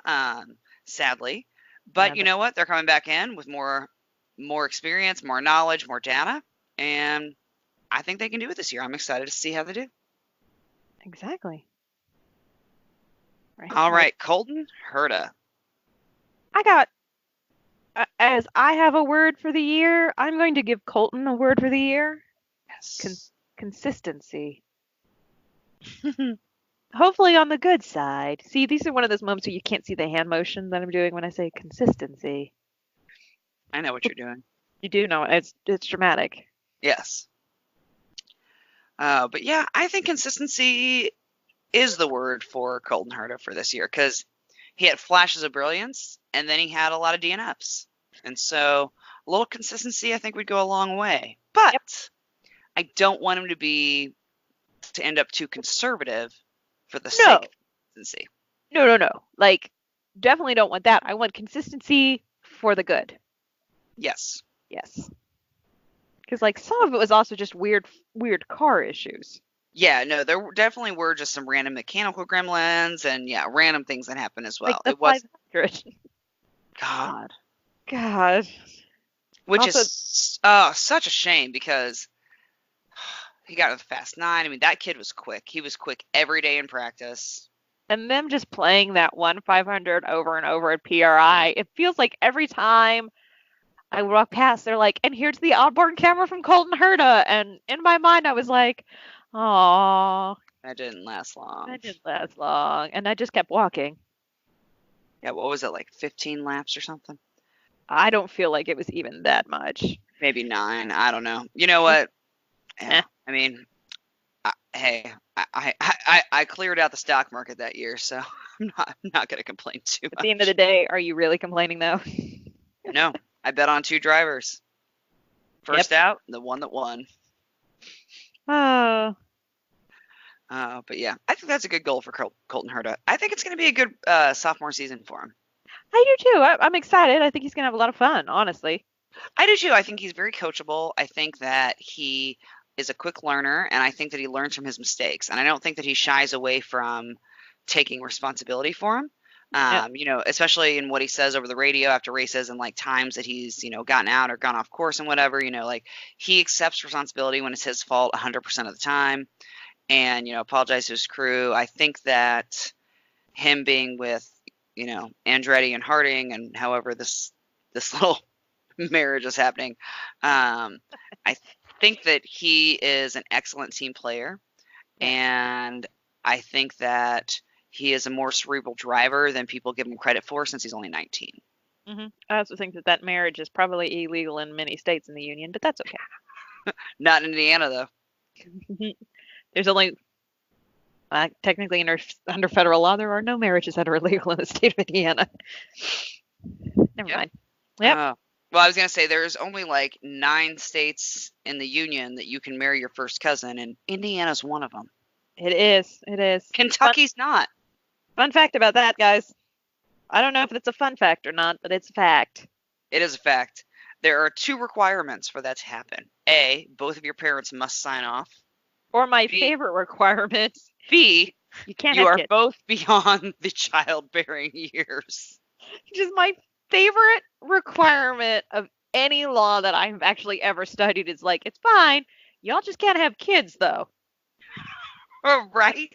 sadly. But you know what? They're coming back in with more experience, more knowledge, more data, and I think they can do it this year. I'm excited to see how they do. Exactly. Right. All right, Colton Herta. I got, as I have a word for the year, I'm going to give Colton a word for the year. Yes. Consistency. Hopefully on the good side. See, these are one of those moments where you can't see the hand motion that I'm doing when I say consistency. I know what you're doing. You do know it's dramatic. Yes. But yeah, I think consistency is the word for Colton Herta for this year because he had flashes of brilliance and then he had a lot of DNFs. And so a little consistency I think would go a long way. But Yep. I don't want him to end up too conservative for the sake of consistency. No. Like, definitely don't want that. I want consistency for the good. Yes. Yes. Because, like, some of it was also just weird car issues. Yeah, no, definitely were just some random mechanical gremlins and yeah, random things that happened as Like well. the It was 500. God, God. which Also, is such a shame because he got to the Fast Nine. I mean, that kid was quick. He was quick every day in practice. and them just playing that one 500 over and over at PRI, it feels like every time I walk past, they're like, and here's the outboard camera from Colton Herta. And in my mind, I was like, oh, That didn't last long. that didn't last long. And I just kept walking. Yeah, what was it, like 15 laps or something? I don't feel like it was even that much. Maybe 9. I don't know. You know It, what? eh. Yeah, I mean, hey, I cleared out the stock market that year, so I'm not gonna complain too At the end of the much. day, are you really complaining though? No, I bet on 2 drivers. Yep. First out, the one that won. Oh, But yeah, I think that's a good goal for Colton Herta. I think it's going to be a good sophomore season for him. I do too. I'm excited. I think he's gonna have a lot of fun, honestly. I do too. I think he's very coachable. I think that he is a quick learner, and I think that he learns from his mistakes. And I don't think that he shies away from taking responsibility for him. Yep. Especially in what he says over the radio after races and like times that he's, gotten out or gone off course and whatever, like he accepts responsibility when it's his fault 100% of the time and, apologize to his crew. I think that him being with, Andretti and Harding and however this little marriage is happening, I think that he is an excellent team player, Yep. and I think that he is a more cerebral driver than people give him credit for since he's only 19. I also think that that marriage is probably illegal in many states in the union, but that's okay. Not in Indiana though. There's only technically under federal law, there are no marriages that are illegal in the state of Indiana. Never Yep. mind. Yep, Well, I was gonna say there's only like 9 states in the union that you can marry your first cousin, and Indiana's one of them. it is. It is. Kentucky's not. Fun fact about that, guys. I don't know if it's a fun fact or not, but it's a fact. It is a fact. There are 2 requirements for that to happen. A, both of your parents must sign off. Or my B, favorite requirement, B, you can't you have are kids. both beyond the childbearing years. Just my favorite requirement of any law that I've actually ever studied is like, it's fine. Y'all just can't have kids though. Right?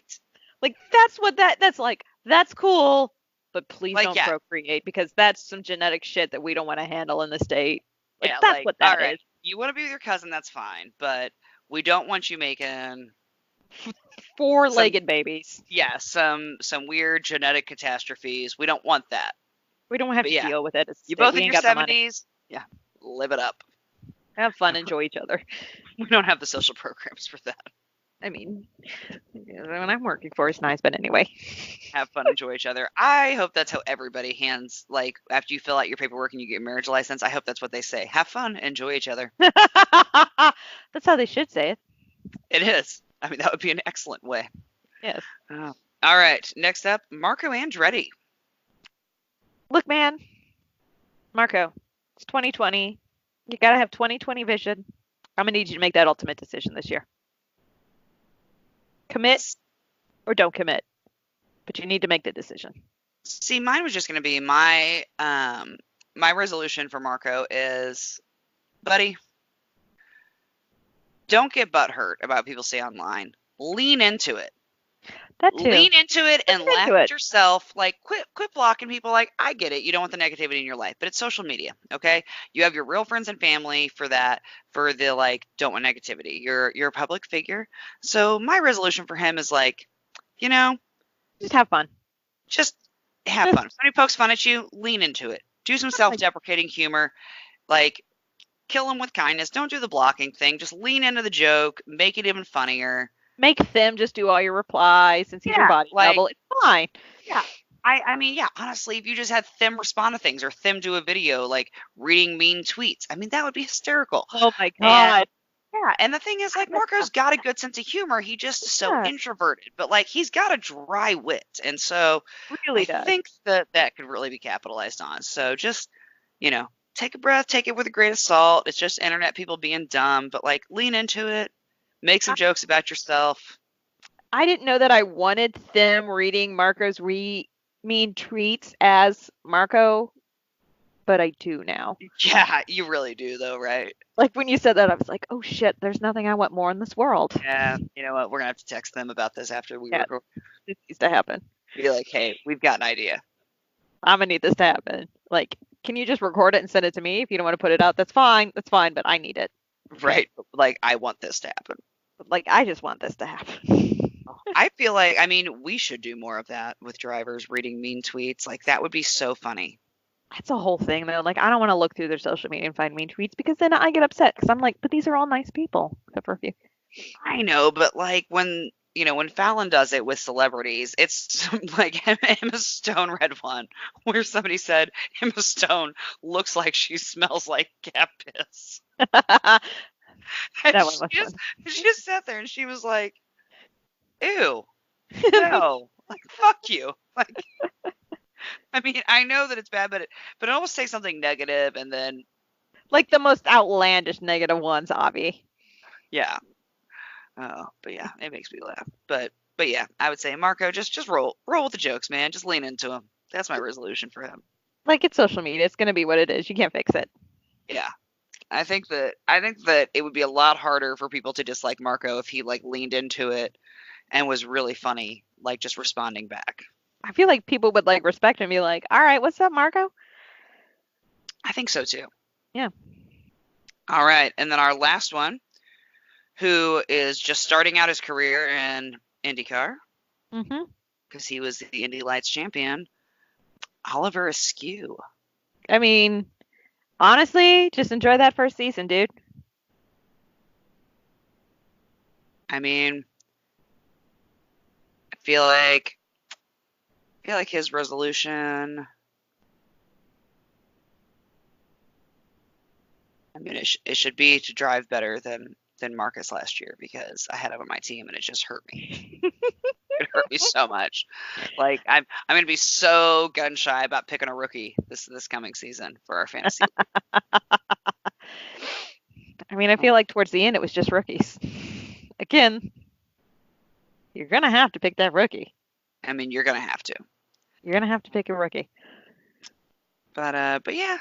Like that's like, that's cool, but please Like, don't yeah, procreate because that's some genetic shit that we don't want to handle in the state. Like yeah, that's like, what all that right, is. you want to be with your cousin, that's fine, but we don't want you making some, Four-legged babies. yeah, some weird genetic catastrophes. We don't want that. We don't have But to yeah, deal with it as a you state. both We in ain't your got the money. 70s, yeah, live it up. Have fun, enjoy each other. We don't have the social programs for that. I mean, when I'm working for it's nice, but anyway. Have fun, enjoy each other. I hope that's how everybody hands, like, after you fill out your paperwork and you get your marriage license, I hope that's what they say. Have fun, enjoy each other. That's how they should say it. It is. I mean, that would be an excellent way. Yes. Oh. All right, next up, Marco Andretti. Look, man, Marco, it's 2020. You gotta have 2020 vision. I'm gonna need you to make that ultimate decision this year. Commit or don't commit, but you need to make the decision. See, mine was just going to be my resolution for Marco is, buddy, don't get butthurt about people say online. Lean into it. That too. Lean into it and Lean laugh into at it. yourself. Like, quit blocking people. Like, I get it. You don't want the negativity in your life, but it's social media, okay? You have your real friends and family for that, for the like, don't want negativity. You're a public figure. So my resolution for him is like, you know, Just have fun. just have fun. If somebody pokes fun at you, lean into it. Do some self-deprecating humor. Like, kill them with kindness. Don't do the blocking thing. Just lean into the joke. Make it even funnier. Make them just do all your replies since he's your Yeah, body like, double. It's fine. yeah. I mean, yeah, honestly, if you just had them respond to things or them do a video like reading mean tweets, I mean, that would be hysterical. Oh my And god. yeah, and the thing is, like, Marco's got a good sense of humor. He just is so Yeah, introverted, but like he's got a dry wit, and so I really does. think that could really be capitalized on. So just, take a breath, take it with a grain of salt. It's just internet people being dumb, but like lean into it, make some jokes about yourself. I didn't know that I wanted them reading Marco's mean tweets as Marco, but I do now. Yeah, you really do though, right? Like when you said that, I was like, oh shit, there's nothing I want more in this world. Yeah, you know what? We're gonna have to text them about this after we Yeah, record. this needs to happen. Be like, hey, we've got an idea. I'm gonna need this to happen. Like, can you just record it and send it to me? If you don't want to put it out, that's fine. That's fine, but I need it. Okay. Right? Like, I want this to happen. But, like, I just want this to happen. I feel like, I mean, we should do more of that with drivers reading mean tweets. Like, that would be so funny. That's a whole thing, though. Like, I don't want to look through their social media and find mean tweets because then I get upset because I'm like, but these are all nice people, except for a few. I know, but like when Fallon does it with celebrities, it's like Emma Stone read one where somebody said Emma Stone looks like she smells like cat piss. That And one was fun. she just sat there and she was like, ew, no, like fuck you. Like, I mean, I know that it's bad, but almost say something negative and then Like the most outlandish negative ones, Avi. yeah. Oh, but yeah, it makes me laugh. But yeah, I would say Marco, just roll with the jokes, man. Just lean into them. That's my resolution for him. Like it's social media. It's gonna be what it is. You can't fix it. Yeah. I think that it would be a lot harder for people to dislike Marco if he like leaned into it and was really funny, like just responding back. I feel like people would like respect him and be like, all right, what's up, Marco? I think so too. Yeah. All right, and then our last one, who is just starting out his career in IndyCar Mm-hmm. because he was the Indy Lights champion, Oliver Askew. I mean, honestly, just enjoy that first season, dude. I mean, I feel like his resolution. I mean, it should be to drive better than Marcus last year because I had him on my team and it just hurt me. It hurt me so much. Like I'm gonna be so gun shy about picking a rookie this coming season for our fantasy. I mean, I feel like towards the end it was just rookies. Again, you're gonna have to pick that rookie. I mean, you're gonna have to. You're gonna have to pick a rookie. But yeah.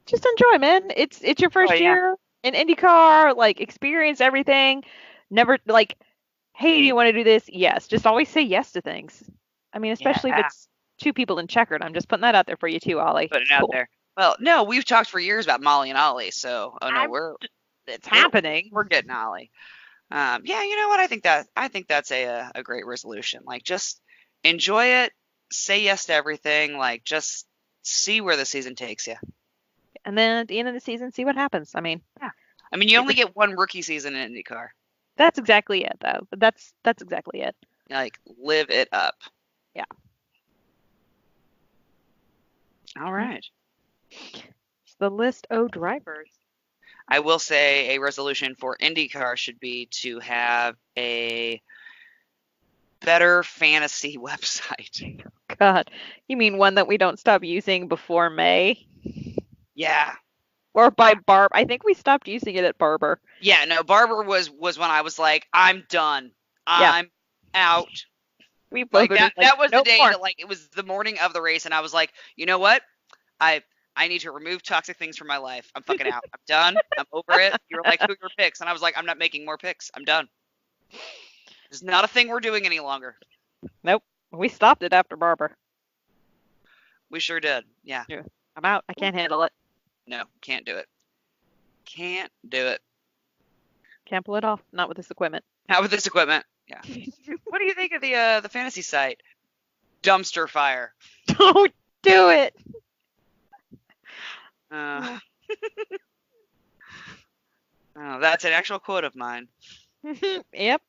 Just enjoy, man. It's your Oh first yeah. year in IndyCar. Like, experience everything. Never like, hey, do you want to do this? Yes. Just always say yes to things. I mean, especially if Yeah. it's two people in checkered. I'm just putting that out there for you too, Ollie. Put it It's out cool. there. Well, no, we've talked for years about Molly and Ollie, so oh no, I'm, we're it's we're happening. we're getting Ollie. Yeah, you know what? I think that's a great resolution. Like just enjoy it, say yes to everything, like just see where the season takes you. And then at the end of the season, see what happens. I mean, Yeah. I mean, you it only was, get one rookie season in IndyCar. that's exactly it, though. But that's exactly it. Like live it up. Yeah. All right. It's the list of drivers. I will say a resolution for IndyCar should be to have a better fantasy website. God, you mean one that we don't stop using before May? Yeah. Or by Barb? I think we stopped using it at Barber. Yeah, no, Barber was when I was like, I'm done. Yeah, I'm out. we both Like were that just like, that was the no day more. that like it was the morning of the race and I was like, "You know what? I I need to remove toxic things from my life. I'm fucking out. I'm done. I'm over it." You were like, "Who are your picks?" And I was like, "I'm not making more picks. I'm done. It's not a thing we're doing any longer." Nope, we stopped it after Barber. We sure did. Yeah. Yeah, I'm out. I can't handle it. No, can't do it. Can't do it. Can't pull it off. Not with this equipment. Not with this equipment. Yeah. What do you think of the fantasy site? Dumpster fire. Don't do it. Uh, oh, that's an actual quote of mine. Yep.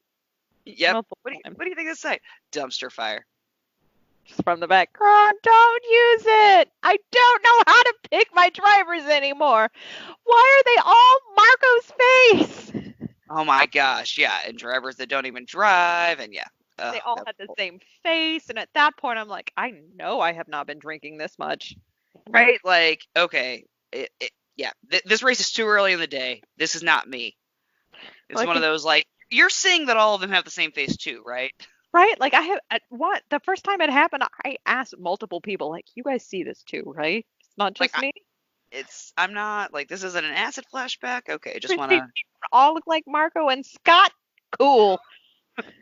Yep. Multiple What do you times. what do you think of this site? Dumpster fire. Just from the back. Oh, don't use it. I don't know how to pick my drivers anymore. Why are they all Marco's face? Oh my gosh, yeah, and drivers that don't even drive, and yeah, They all had the same face, and at that point, I'm like, I know I have not been drinking this much. right. Like, okay, yeah, this race is too early in the day. This is not me. It's Like, one of those like you're seeing that all of them have the same face too, right? Right? Like what the first time it happened, I asked multiple people, like, you guys see this too, right? It's not Like just me. I'm not like this isn't an acid flashback. Okay, just wanna All look like Marco and Scott. Cool.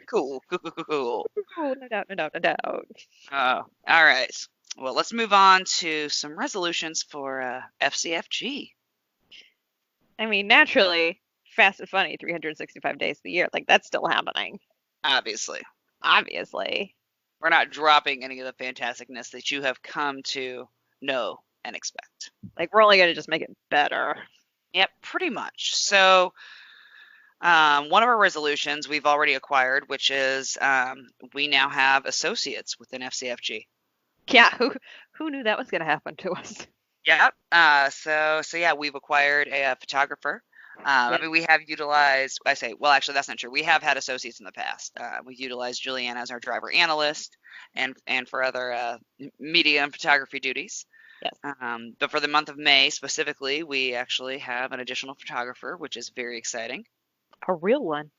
cool, cool, cool, cool, cool. Oh, no doubt, no doubt, no doubt. Oh, all right. Well, let's move on to some resolutions for FCFG. I mean, naturally, Fast and Funny, 365 days of the year, like that's still happening. Obviously, Obviously. we're not dropping any of the fantasticness that you have come to know and expect. Like we're only gonna just make it better. Yep, pretty much. So, one of our resolutions we've already acquired, which is we now have associates within FCFG. Yeah, who knew that was gonna happen to us? Yep. So yeah, we've acquired a photographer. I Yeah. mean, we have utilized. I say, well, actually, that's not true. We have had associates in the past. We've utilized Julianne as our driver analyst, and for other media and photography duties. Yes. But for the month of May specifically, we actually have an additional photographer, which is very exciting. A real one.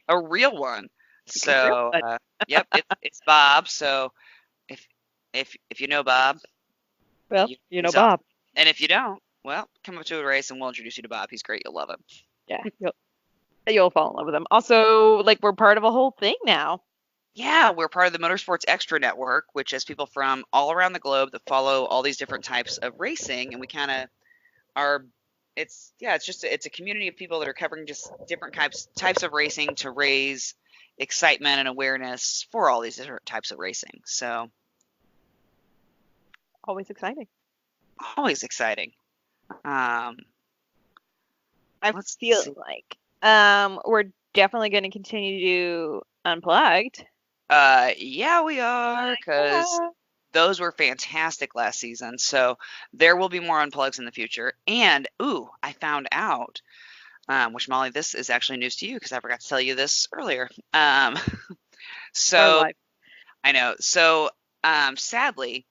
A real one. A real So, one. yep, it's Bob. So if if you know Bob, Well, you know he's up. Bob. And if you don't, well, come up to a race and we'll introduce you to Bob. He's great. You'll love him. Yeah, you'll fall in love with him. Also, like we're part of a whole thing now. Yeah, we're part of the Motorsports Extra Network, which is people from all around the globe that follow all these different types of racing, and we kind of are. It's a community of people that are covering just different types of racing to raise excitement and awareness for all these different types of racing. So Always exciting. always exciting. Um, I let's feel see. like we're definitely going to continue to do Unplugged. Yeah, we are, because Yeah. those were fantastic last season. So there will be more unplugs in the future. And ooh, I found out, which Molly, this is actually news to you because I forgot to tell you this earlier. Our So life. I know. So sadly,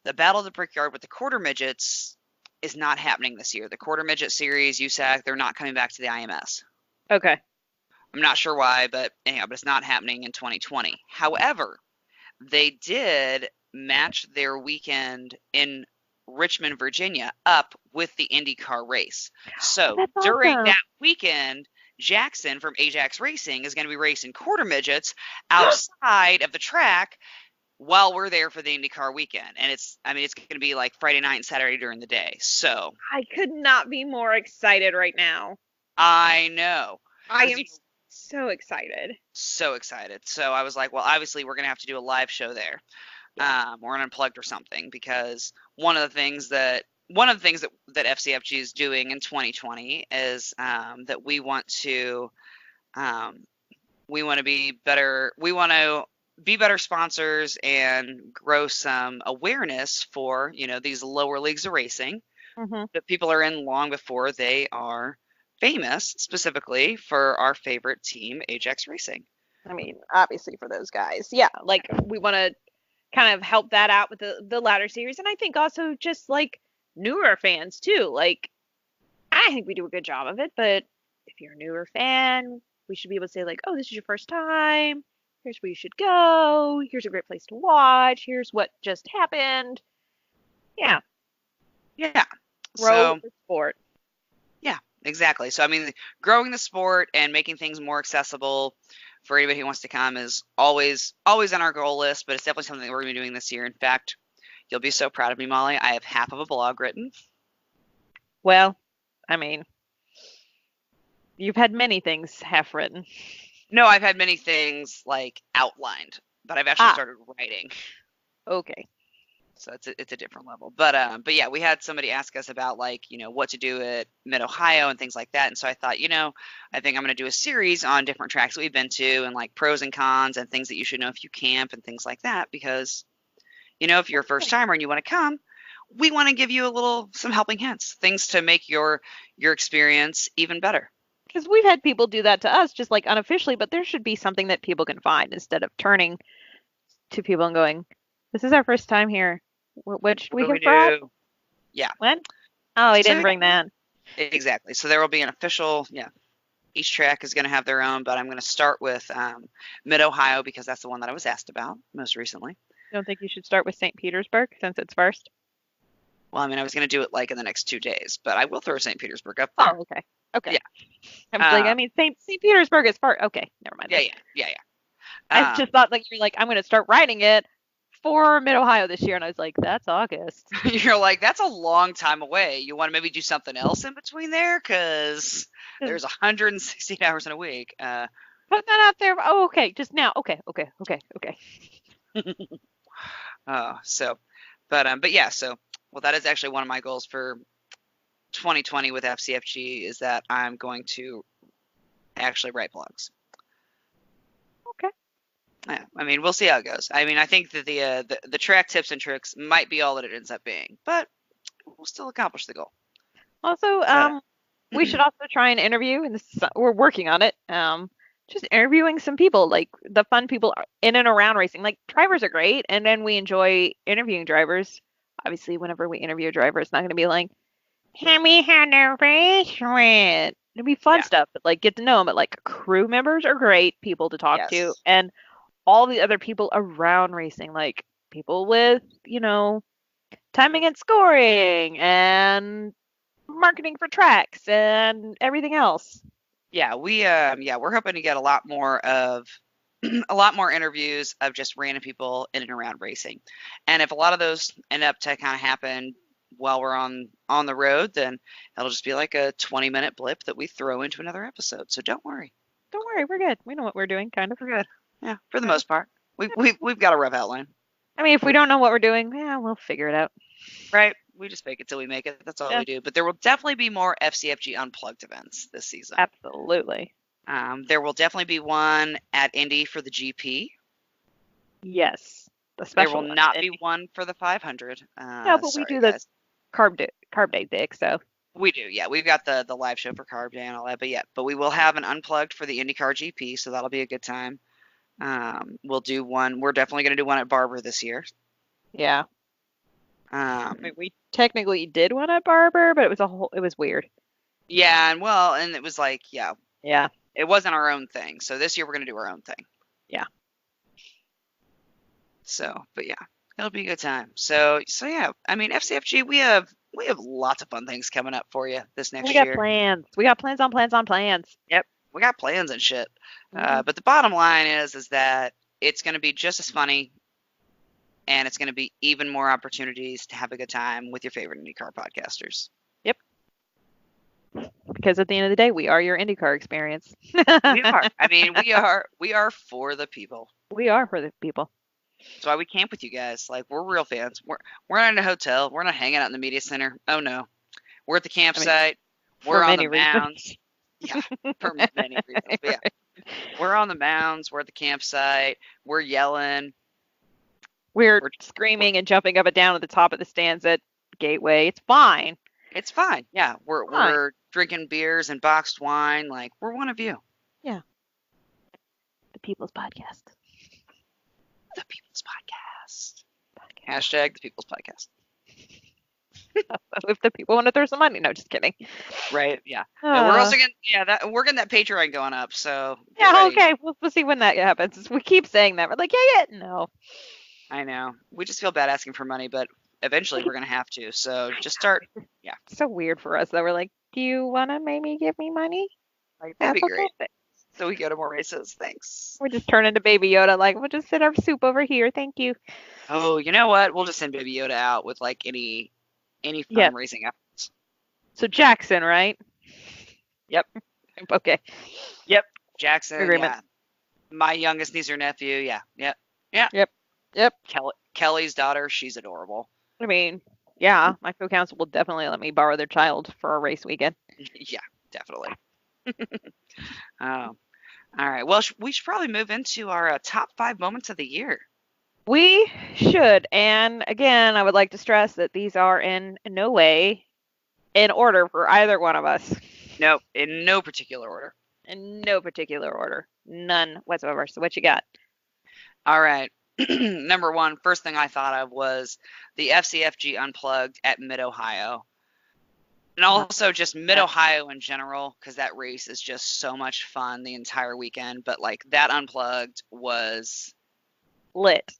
the Battle of the Brickyard with the quarter midgets is not happening this year. The quarter midget series, USAC, they're not coming back to the IMS. Okay. I'm not sure why, but anyhow, but it's not happening in 2020. However, they did match their weekend in Richmond, Virginia up with the IndyCar race. Oh, So that's during awesome. that weekend, Jackson from Ajax Racing is going to be racing quarter midgets outside of the track while we're there for the IndyCar weekend. And it's going to be like Friday night and Saturday during the day. So I could not be more excited right now. I know. I Because am so excited. so excited. So I was like, well, obviously we're going to have to do a live show there. Yeah. Or an unplugged or something, because one of the things that FCFG is doing in 2020 is that um, we want to be better. We want to be better sponsors and grow some awareness for these lower leagues of racing Hmm. that people are in long before they are famous, specifically for our favorite team, Ajax Racing. I mean, obviously for those guys. Yeah, like we want to kind of help that out with the ladder series, and I think also just like newer fans too. Like I think we do a good job of it, but if you're a newer fan, we should be able to say like, oh, this is your first time. Here's where you should go. Here's a great place to watch. Here's what just happened. Yeah, Yeah. grow So the sport. yeah, exactly. So I mean, growing the sport and making things more accessible for anybody who wants to come is always on our goal list, but it's definitely something that we're going to be doing this year. In fact, you'll be so proud of me, Molly. I have half of a blog written. Well, I mean, you've had many things half written. No, I've had many things like outlined, but I've actually Ah, started writing. okay. So it's a different level. But yeah, we had somebody ask us about like, what to do at Mid Ohio and things like that. And so I thought, I think I'm going to do a series on different tracks that we've been to and like pros and cons and things that you should know if you camp and things like that, because if you're a first timer and you want to come, we want to give you some helping hints, things to make your experience even better. Because we've had people do that to us, just like unofficially, but there should be something that people can find instead of turning to people and going, "This is our first time here. What should What we do we have brought? do? Yeah. When? Oh, he So didn't yeah, bring that. exactly. So there will be an official, yeah. Each track is going to have their own, but I'm going to start with Mid-Ohio because that's the one that I was asked about most recently. Don't think you should start with St. Petersburg since it's first? Well, I mean, I was going to do it like in the next 2 days, but I will throw St. Petersburg up there. Oh, okay. Okay. Yeah. I was like, I mean, St. Petersburg is far. Okay, never mind. Yeah. I just thought like you're like, I'm going to start writing it for Mid Ohio this year, and I was like, that's August. You're like, that's a long time away. You want to maybe do something else in between there? Because there's 116 hours in a week. Put that out there. Oh, okay. Just now. Okay. But yeah, so, well, that is actually one of my goals for 2020 with FCFG is that I'm going to actually write blogs. Okay. Yeah, I mean, we'll see how it goes. I mean, I think that the track tips and tricks might be all that it ends up being, but we'll still accomplish the goal. Also, we should also try and interview, and we're working on it. Just interviewing some people, like the fun people in and around racing. Like drivers are great, and then we enjoy interviewing drivers. Obviously, whenever we interview a driver, it's not going to be like, "Tell me how the race went." It'll be fun stuff, but like get to know them. But like crew members are great people to talk to, and all the other people around racing, like people with, timing and scoring and marketing for tracks and everything else. Yeah, we're hoping to get a lot more interviews of just random people in and around racing. And if a lot of those end up to kind of happen while we're on the road, then that'll just be like a 20-minute blip that we throw into another episode. So don't worry. Don't worry, we're good. We know what we're doing, kind of. We're good. Yeah, for the most part. We've got a rough outline. I mean, if we don't know what we're doing, yeah, we'll figure it out. Right. We just fake it till we make it. That's all we do. But there will definitely be more FCFG Unplugged events this season. Absolutely. There will definitely be one at Indy for the GP. Yes. There will not be one for the 500. No, but we do the carb day dick, so. We do, yeah. We've got the live show for Carb Day and all that, but we will have an Unplugged for the IndyCar GP, so that'll be a good time. We'll do one. We're definitely going to do one at Barber this year. Yeah. I mean, we technically did one at Barber, but it was weird. Yeah, and it was like, yeah. Yeah. It wasn't our own thing. So this year we're going to do our own thing. Yeah. So, but yeah, it'll be a good time. So yeah, I mean, FCFG, we have lots of fun things coming up for you this next year. We got plans. We got plans on plans on plans. Yep. We got plans and shit. But the bottom line is that it's going to be just as funny, and it's going to be even more opportunities to have a good time with your favorite IndyCar podcasters. Yep. Because at the end of the day, we are your IndyCar experience. We are. I mean, we are for the people. We are for the people. That's why we camp with you guys. Like, we're real fans. We're not in a hotel. We're not hanging out in the media center. Oh no. We're at the campsite. We're on the mounds. Yeah, for many reasons. But yeah. We're on the mounds. We're at the campsite. We're yelling. We're screaming and jumping up and down at the top of the stands at Gateway. It's fine. It's fine. Yeah, we're drinking beers and boxed wine. Like, we're one of you. Yeah. The People's Podcast. The People's Podcast. Hashtag the People's Podcast. If the people want to throw some money. No, just kidding. Right, yeah. We're also we're getting that Patreon going up, so. Yeah, okay. We'll see when that happens. We keep saying that. We're like, yeah. No. I know. We just feel bad asking for money, but eventually we're going to have to. So just start. Yeah. It's so weird for us that we're like, do you want to maybe give me money? Like, that'd be great. So we go to more races. Thanks. We just turn into Baby Yoda. Like, we'll just sit our soup over here. Thank you. Oh, you know what? We'll just send Baby Yoda out with like any fun racing efforts. So Jackson, right? Yep. Okay. Yep. Jackson. Agreement. Yeah. My youngest niece or nephew. Yeah. Yep. Kelly's daughter. She's adorable. I mean, yeah, my co-counsel will definitely let me borrow their child for a race weekend. Yeah, definitely. All right. Well, we should probably move into our top 5 moments of the year. We should. And again, I would like to stress that these are in no way in order for either one of us. No, in no particular order. In no particular order. None whatsoever. So what you got? All right. Number one, first thing I thought of was the FCFG Unplugged at Mid-Ohio. And Oh, also just Mid yeah. Ohio in general, because that race is just so much fun the entire weekend. But like that unplugged was Lit.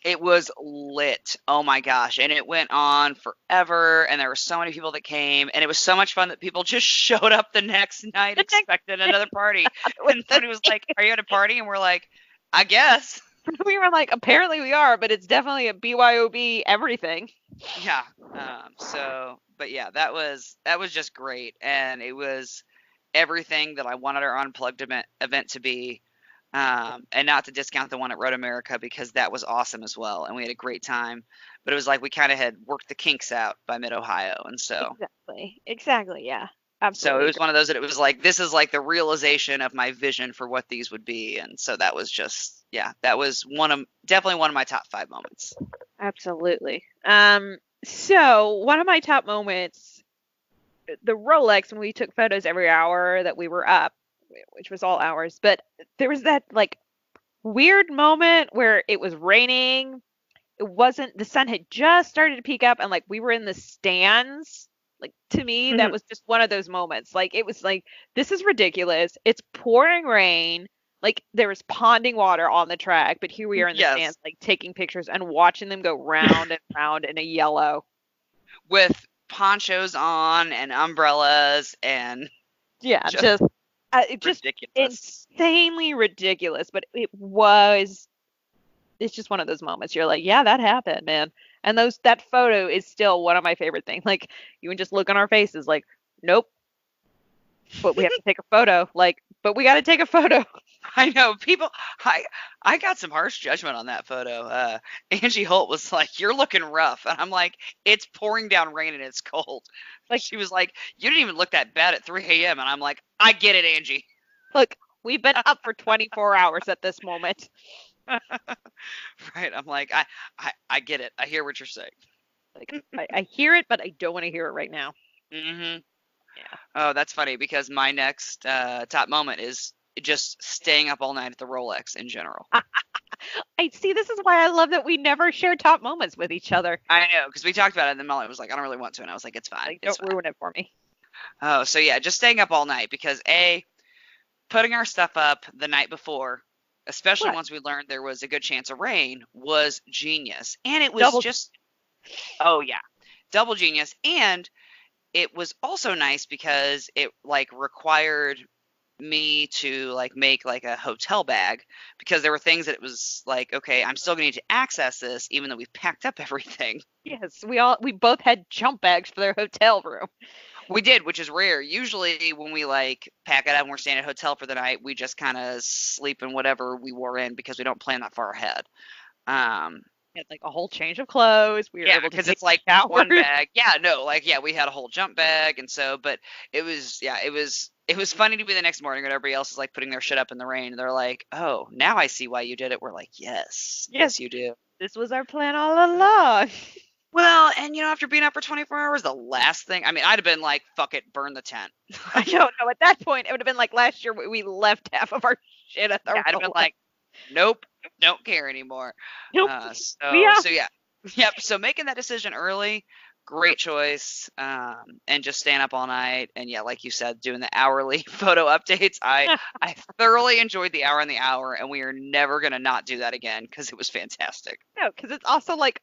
it was lit. Oh my gosh. And it went on forever. And there were so many people that came. And it was so much fun that people just showed up the next night The next expecting another party. with And the somebody was like, "Are you at a party?" And we're like, "I guess." we were like, apparently we are, but it's definitely a BYOB everything. Yeah. But yeah, that was just great. And it was everything that I wanted our unplugged event to be. And not to discount the one at Road America because that was awesome as well, and we had a great time. But it was like we kind of had worked the kinks out by Mid Ohio, and Exactly. Exactly. Yeah. so it Absolutely. was one of those that it was like this is like the realization of my vision for what these would be, and so that was just yeah, that was definitely one of my top 5 moments. Absolutely. So one of my top moments, the Rolex when we took photos every hour that we were up, which was all hours, but there was that like weird moment where it was raining. It wasn't the sun had just started to peak up and like we were in the stands. Like to me, that Mhm. was just one of those moments. Like it was like, this is ridiculous. It's pouring rain. Like there was ponding water on the track, but here we are in the Yes, stands, like taking pictures and watching them go round and round in a yellow. with ponchos on and umbrellas and Yeah, just just ridiculous. insanely ridiculous, but it's just one of those moments. You're like, yeah, that happened, man. And that photo is still one of my favorite things. Like you can just look on our faces like, nope, but we have to take a photo. Like, but we got to take a photo. I know people. I I got some harsh judgment on that photo. Angie Holt was like, "You're looking rough," and I'm like, "It's pouring down rain and it's cold." Like, She was like, "You didn't even look that bad at 3 a.m." and I'm like, "I get it, Angie." look, we've been up for 24 hours at this moment. Right? I'm like, I get it. I hear what you're saying. Like, I hear it, but I don't want to hear it right now. Hmm. Yeah. Oh, that's funny because my next top moment is just staying up all night at the Rolex in general. I see. This is why I love that we never share top moments with each other. I know because we talked about it, and then Molly was like, "I don't really want to," and I was like, "It's fine, Like, it's don't fine." ruin it for me. Oh, so yeah, just staying up all night because putting our stuff up the night before, especially What? once we learned there was a good chance of rain, was genius. And it was Double. just, oh yeah, double genius. And it was also nice because it like required me to like make like a hotel bag because there were things that it was like, okay, I'm still gonna need to access this even though we've packed up everything. Yes, we both had jump bags for their hotel room. We did, which is rare. Usually when we like pack it up and we're staying at a hotel for the night, we just kind of sleep in whatever we wore in because we don't plan that far ahead. Um, We had like a whole change of clothes. We were yeah, able to because take it's like one showers. bag. Yeah, no, like yeah, we had a whole jump bag, and so, but it was funny to be the next morning when everybody else is like putting their shit up in the rain. And they're like, "Oh, now I see why you did it." We're like, "Yes, Yes, yes, you do." this was our plan all along. Well, and after being up for 24 hours, the last thing, I mean, I'd have been like, "Fuck it, burn the tent." I don't know. At that point, it would have been like last year we left half of our shit at Yeah, the I'd have been Rolex. like, "Nope, don't care anymore." Nope. We So are. so yeah, yep. So making that decision early, great choice. And just staying up all night, and yeah, like you said, doing the hourly photo updates. I thoroughly enjoyed the hour and the hour, and we are never gonna not do that again because it was fantastic. No, because it's also like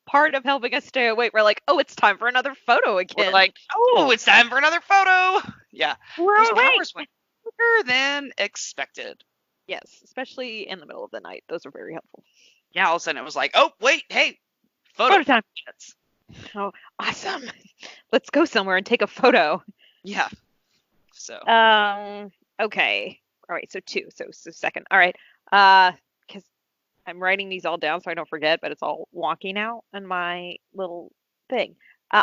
part of helping us stay awake. We're like, oh, it's time for another photo We're again. like, oh, it's time for another photo. Yeah, those We're awake. hours went quicker than expected. Yes, especially in the middle of the night. Those are very helpful. Yeah, all of a sudden it was like, oh wait, hey, photo. Photo time. Minutes. Oh, awesome. Let's go somewhere and take a photo. Yeah. So Um, okay. All right, so two. So second. All right. Because I'm writing these all down so I don't forget, but it's all wonky now on my little thing.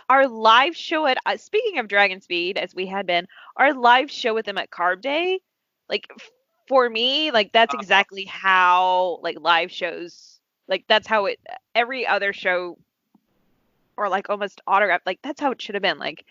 Our live show at speaking of Dragon Speed, as we had been, our live show with them at Carb Day, like for me, like that's uh, exactly how like live shows, like that's how it every other show or like almost autograph, like that's how it should have been. Like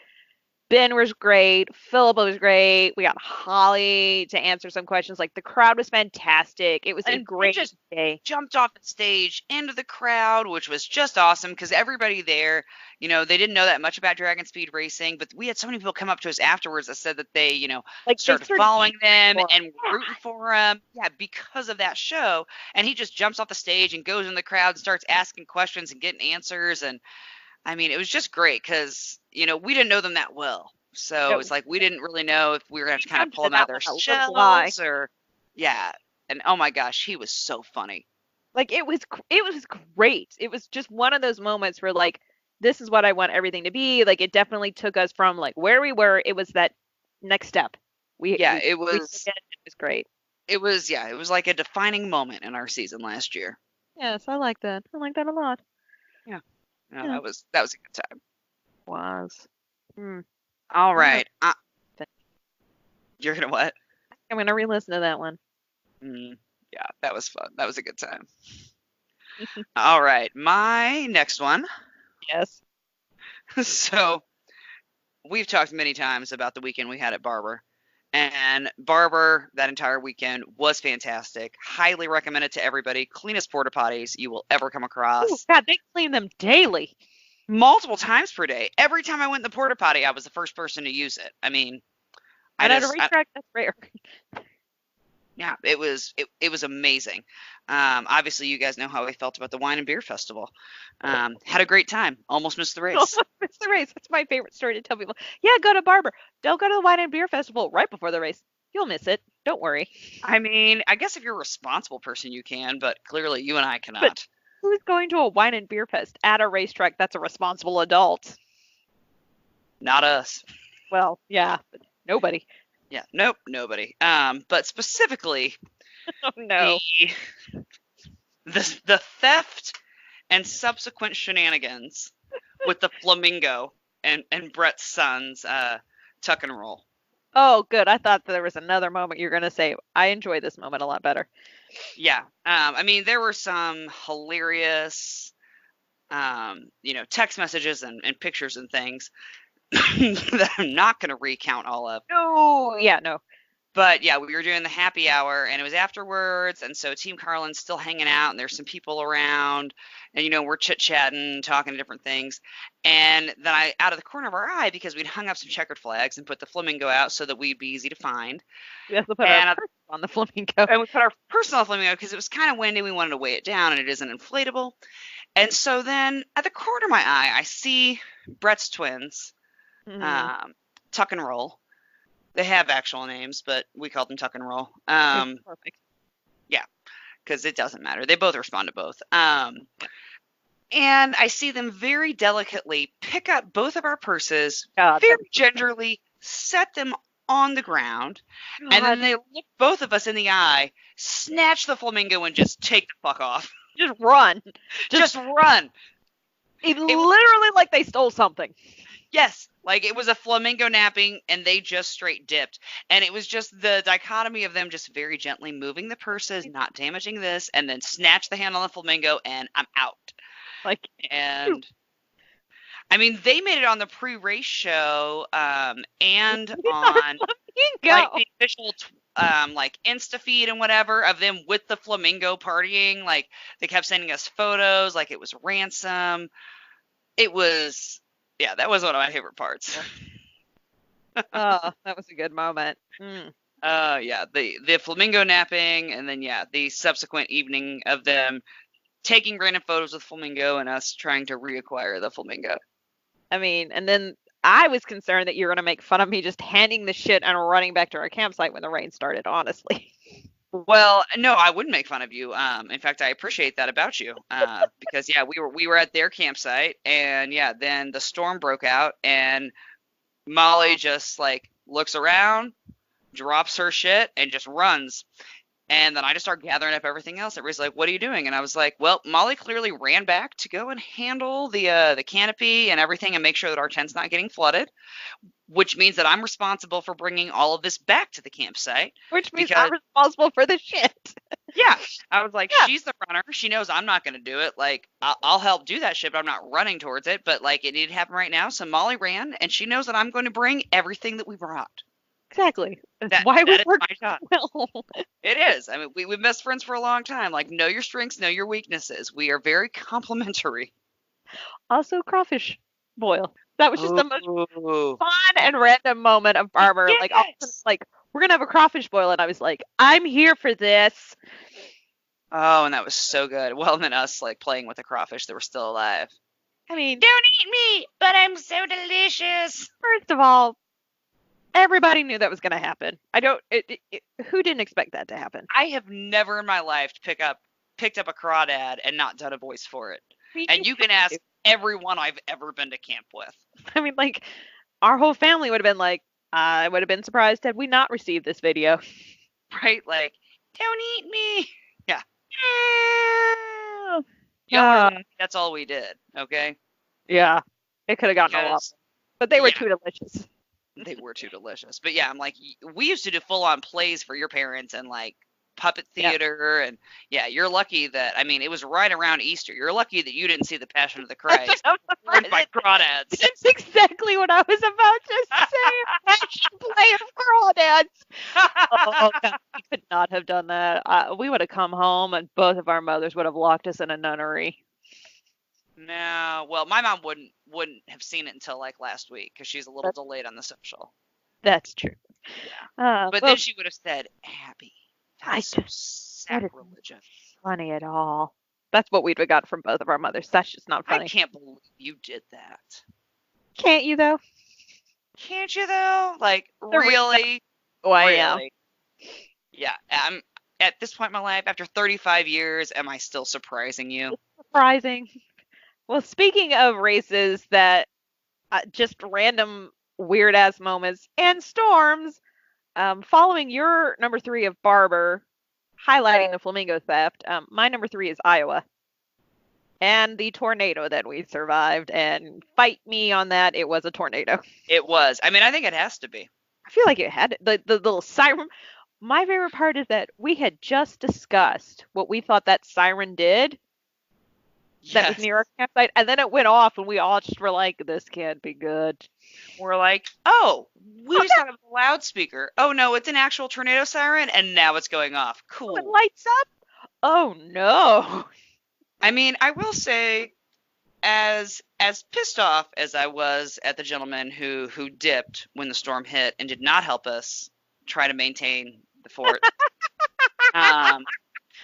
Ben was great. Philippa was great. We got Holly to answer some questions. Like the crowd was fantastic. It was a And Ben great just day. jumped off the stage into the crowd, which was just awesome because everybody there, they didn't know that much about Dragon Speed Racing, but we had so many people come up to us afterwards that said that they, Like they started started following cheering them for him. and rooting for him. Yeah, because of that show. And he just jumps off the stage and goes in the crowd and starts asking questions and getting answers. And I mean, it was just great because, we didn't know them that well. So No, it's like we didn't really know if we were going to have to kind of jumped pull into them out of that their one a little high. shells or, yeah. And oh my gosh, he was so funny. Like it was great. It was just one of those moments where like this is what I want everything to be. Like it definitely took us from like where we were. It was that next step. We Yeah, we it we took was it. It was great. it was like a defining moment in our season last year. Yes, I like that. I like that a lot. Yeah. No, Yeah, that was a good time. was. Hmm. All I'm gonna right. You're gonna what? I'm gonna re-listen to that one. Mm, yeah, that was fun. That was a good time. All right, my next one. Yes. So we've talked many times about the weekend we had at Barber. And Barber, that entire weekend was fantastic. Highly recommend it to everybody. Cleanest porta potties you will ever come Oh across. God, they clean them daily. Multiple times per day. Every time I went in the porta potty, I was the first person to use it. I mean, And at a racetrack, that's rare. yeah, it was amazing. Obviously, you guys know how I felt about the Wine and Beer Festival. Had a great time. Almost missed the race. It's the race. That's my favorite story to tell people. Yeah, go to Barber. Don't go to the Wine and Beer Festival right before the race. You'll miss it. Don't worry. I mean, I guess if you're a responsible person, you can, but clearly you and I But cannot. who's going to a wine and beer fest at a racetrack that's a responsible adult? Not us. Well, yeah, but nobody. Yeah, nope, nobody. But specifically, Oh the no. the theft and subsequent shenanigans with the flamingo and Brett's sons, tuck and roll. Oh, good. I thought there was another moment you're going to say. I enjoy this moment a lot better. Yeah. I mean, there were some hilarious, text messages and pictures and things that I'm not going to recount all of. No. Yeah, no. But yeah, we were doing the happy hour and it was afterwards. And so Team Carlin's still hanging out and there's some people around and, we're chit chatting, talking to different things. And then out of the corner of our eye, because we'd hung up some checkered flags and put the flamingo out so that we'd be easy to find. We have to put And, our purse on the flamingo. and we put our personal flamingo because it was kind of windy. We wanted to weigh it down and it isn't inflatable. And so then at the corner of my eye, I see Brett's twins, Mm-hmm. Tuck and Roll. They have actual names, but we called them Tuck and Roll. Perfect. Yeah, because it doesn't matter. They both respond to both. And I see them very delicately pick up both of our purses, God, very gingerly set them on the ground, and then they look both of us in the eye, snatch the flamingo, and just take the fuck off. just run. Just run. It literally like they stole something. Yes, like it was a flamingo napping and they just straight dipped. And it was just the dichotomy of them just very gently moving the purses, not damaging this, and then snatch the hand on the flamingo and I'm out. Like, And I mean, they made it on the pre-race show and on like the official like Insta feed and whatever of them with the flamingo partying. Like they kept sending us photos like it was ransom. It was, yeah, that was one of my favorite parts. Oh, that was a good moment. Yeah, the flamingo napping, and then yeah, the subsequent evening of them taking random photos with flamingo and us trying to reacquire the flamingo. I mean, and then I was concerned that you were going to make fun of me just handing the shit and running back to our campsite when the rain started, honestly. Well, no, I wouldn't make fun of you. In fact, I appreciate that about you. Because yeah, we were at their campsite, and yeah, then the storm broke out, and Molly just like looks around, drops her shit, and just runs. And then I just start gathering up everything else. Everybody's like, "What are you doing?" And I was like, "Well, Molly clearly ran back to go and handle the canopy and everything, and make sure that our tent's not getting flooded." Which means that I'm responsible for bringing all of this back to the campsite. Which means I'm responsible for the shit. Yeah. I was like, Yeah, she's the runner. She knows I'm not going to do it. Like, I'll help do that shit, but I'm not running towards it. But, like, it needed to happen right now. So Molly ran, and she knows that I'm going to bring everything that we brought. exactly. That's That why we that is work my job. well. It is. I mean, we've been best friends for a long time. Like, know your strengths, know your weaknesses. We are very complementary. Also, crawfish boil. That was just the most Oh, fun and random moment of Barber. Like all of a sudden, yes. like we're gonna have a crawfish boil, and I was like, I'm here for this. Oh, and that was so good. Well, and then us like playing with the crawfish that were still alive. I mean, Don't eat me, but I'm so delicious. first of all, everybody knew that was gonna happen. I don't. Who didn't expect that to happen? I have never in my life picked up a crawdad and not done a voice for it. I mean, And you can ask everyone I've ever been to camp with, I mean, like our whole family would have been like, I would have been surprised had we not received this video. right? Like, don't eat me. Yeah, y'all are Ah, lucky that's all we did, okay? yeah, it could have gotten a lot, Because but they were yeah, too delicious. they were too delicious. But yeah, I'm like, we used to do full on plays for your parents and like puppet Yeah. theater. And yeah, you're lucky that, I mean, it was right around Easter. You're lucky that you didn't see the Passion of the That's Christ what performed by crawdads. That's exactly what I was about to say. Passion play of crawdads. Oh God, we could not have done that. We would have come home and both of our mothers would have locked us in a nunnery. No, well, my mom wouldn't have seen it until like last week because she's a little That, delayed on the social. that's true. Yeah, but Well, then she would have said, "Abby, that I is so just that is not sacrilegious. funny at all. That's what we'd have got from both of our mothers. That's just not I funny. can't believe you did that. Can't you though? Can't you though? Like, The reason really, who I am. really." Yeah, I'm at this point in my life, after 35 years, am I still surprising you? It's surprising. Well, speaking of races that just random weird ass moments and storms, following your number three of Barber, highlighting the flamingo theft, my number three is Iowa and the tornado that we survived. And fight me on that, it was a tornado. It was. I mean, I think it has to be. I feel like it had the little siren. My favorite part is that we had just discussed what we thought that siren did that was Yes. near our campsite, and then it went off, and we all just were like, "This can't be good." We're like, oh, we just thought it was a loudspeaker. Oh no, it's an actual tornado siren, and now it's going off. Oh, it Cool. lights up. Oh no. I mean, I will say, as pissed off as I was at the gentleman who dipped when the storm hit and did not help us try to maintain the fort. Um,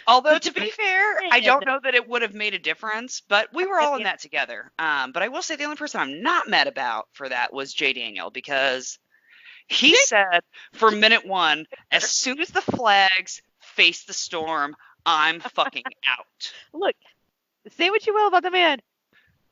Although to be fair, I don't know that it would have made a difference, but we were all in that together. But I will say the only person I'm not mad about for that was Jay Daniel because he said for minute one, as soon as the flags face the storm, I'm fucking out. Look, say what you will about the man.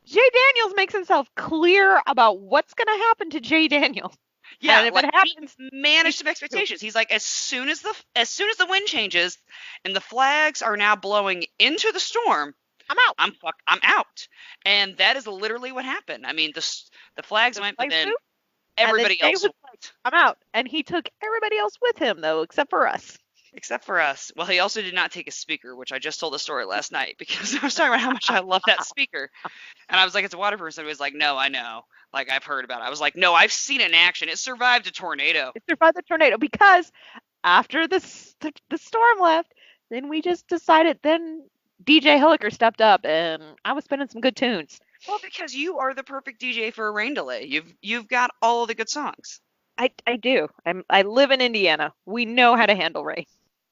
Jay Daniels makes himself clear about what's going to happen to Jay Daniels. Yeah, and if like it happens, he managed some expectations. He's like, as soon as the wind changes and the flags are now blowing into the storm, I'm out. I'm out. And that is literally what happened. I mean, the flags went, but then everybody else was like, I'm out. And he took everybody else with him, though, except for us. except for us. Well, he also did not take a speaker, which I just told the story last night because I was talking about how much I love that speaker. And I was like, it's a waterproof. And he was like, no, I know. Like, I've heard about it. I was like, no, I've seen it in action. It survived a tornado. It survived the tornado because after the storm left, then we just decided, then DJ Hilliker stepped up and I was spinning some good tunes. Well, because you are the perfect DJ for a rain delay. You've got all of the good songs. I do. I live in Indiana. We know how to handle rain.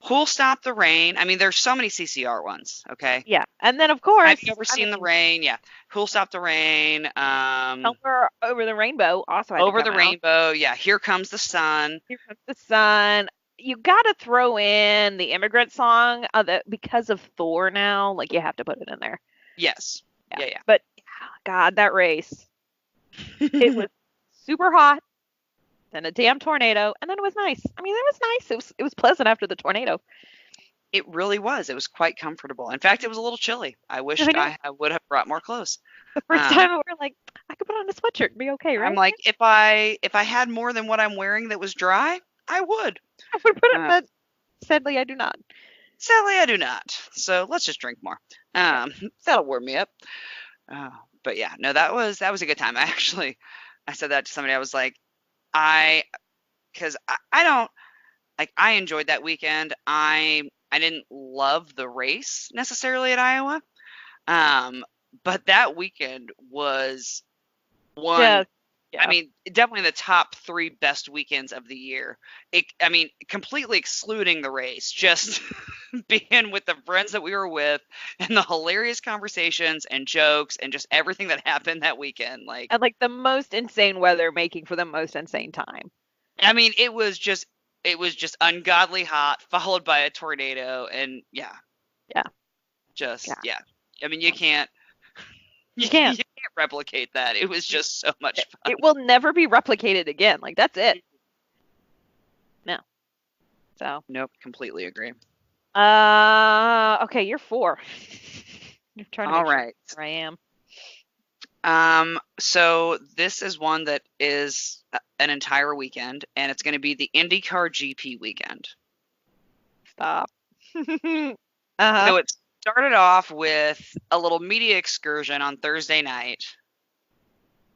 Who'll Stop the Rain? I mean, there's so many CCR ones, okay? Yeah. And then, of course, Have you ever seen the rain? Yeah. Who'll Stop the Rain? Somewhere Over the Rainbow also had Over to the come out. Rainbow. Yeah. Here Comes the Sun. Here Comes the Sun. You got to throw in the immigrant song because of Thor now. Like, you have to put it in there. Yes. Yeah. But, God, that race. It was super hot. Then a damn tornado, and then it was nice. I mean, it was nice. It was pleasant after the tornado. It really was. It was quite comfortable. In fact, it was a little chilly. I wished I would have brought more clothes. The first time we were like, I could put on a sweatshirt and be okay, right? I'm like, if I had more than what I'm wearing that was dry, I would. I would put it, but sadly, I do not. Sadly, I do not. So let's just drink more. That'll warm me up. Uh, but yeah, no, that was a good time. I said that to somebody. I was like, I because I don't like I enjoyed that weekend. I didn't love the race necessarily at Iowa. Um, but that weekend was one. Just I yeah. mean, definitely the top three best weekends of the year. I mean, completely excluding the race, just being with the friends that we were with and the hilarious conversations and jokes and just everything that happened that weekend. Like, And like the most insane weather making for the most insane time. I mean, it was just ungodly hot, followed by a tornado, and yeah, Yeah. just Yeah. yeah. I mean, you can't You you can't. can't replicate that. It was just so much fun. It will never be replicated again. Like that's it. No. So, Nope, completely agree. okay, you're four. I'm trying to All make sure right. where I am. So this is one that is an entire weekend, and it's going to be the IndyCar GP weekend. Stop. Uh-huh. So it started off with a little media excursion on Thursday night.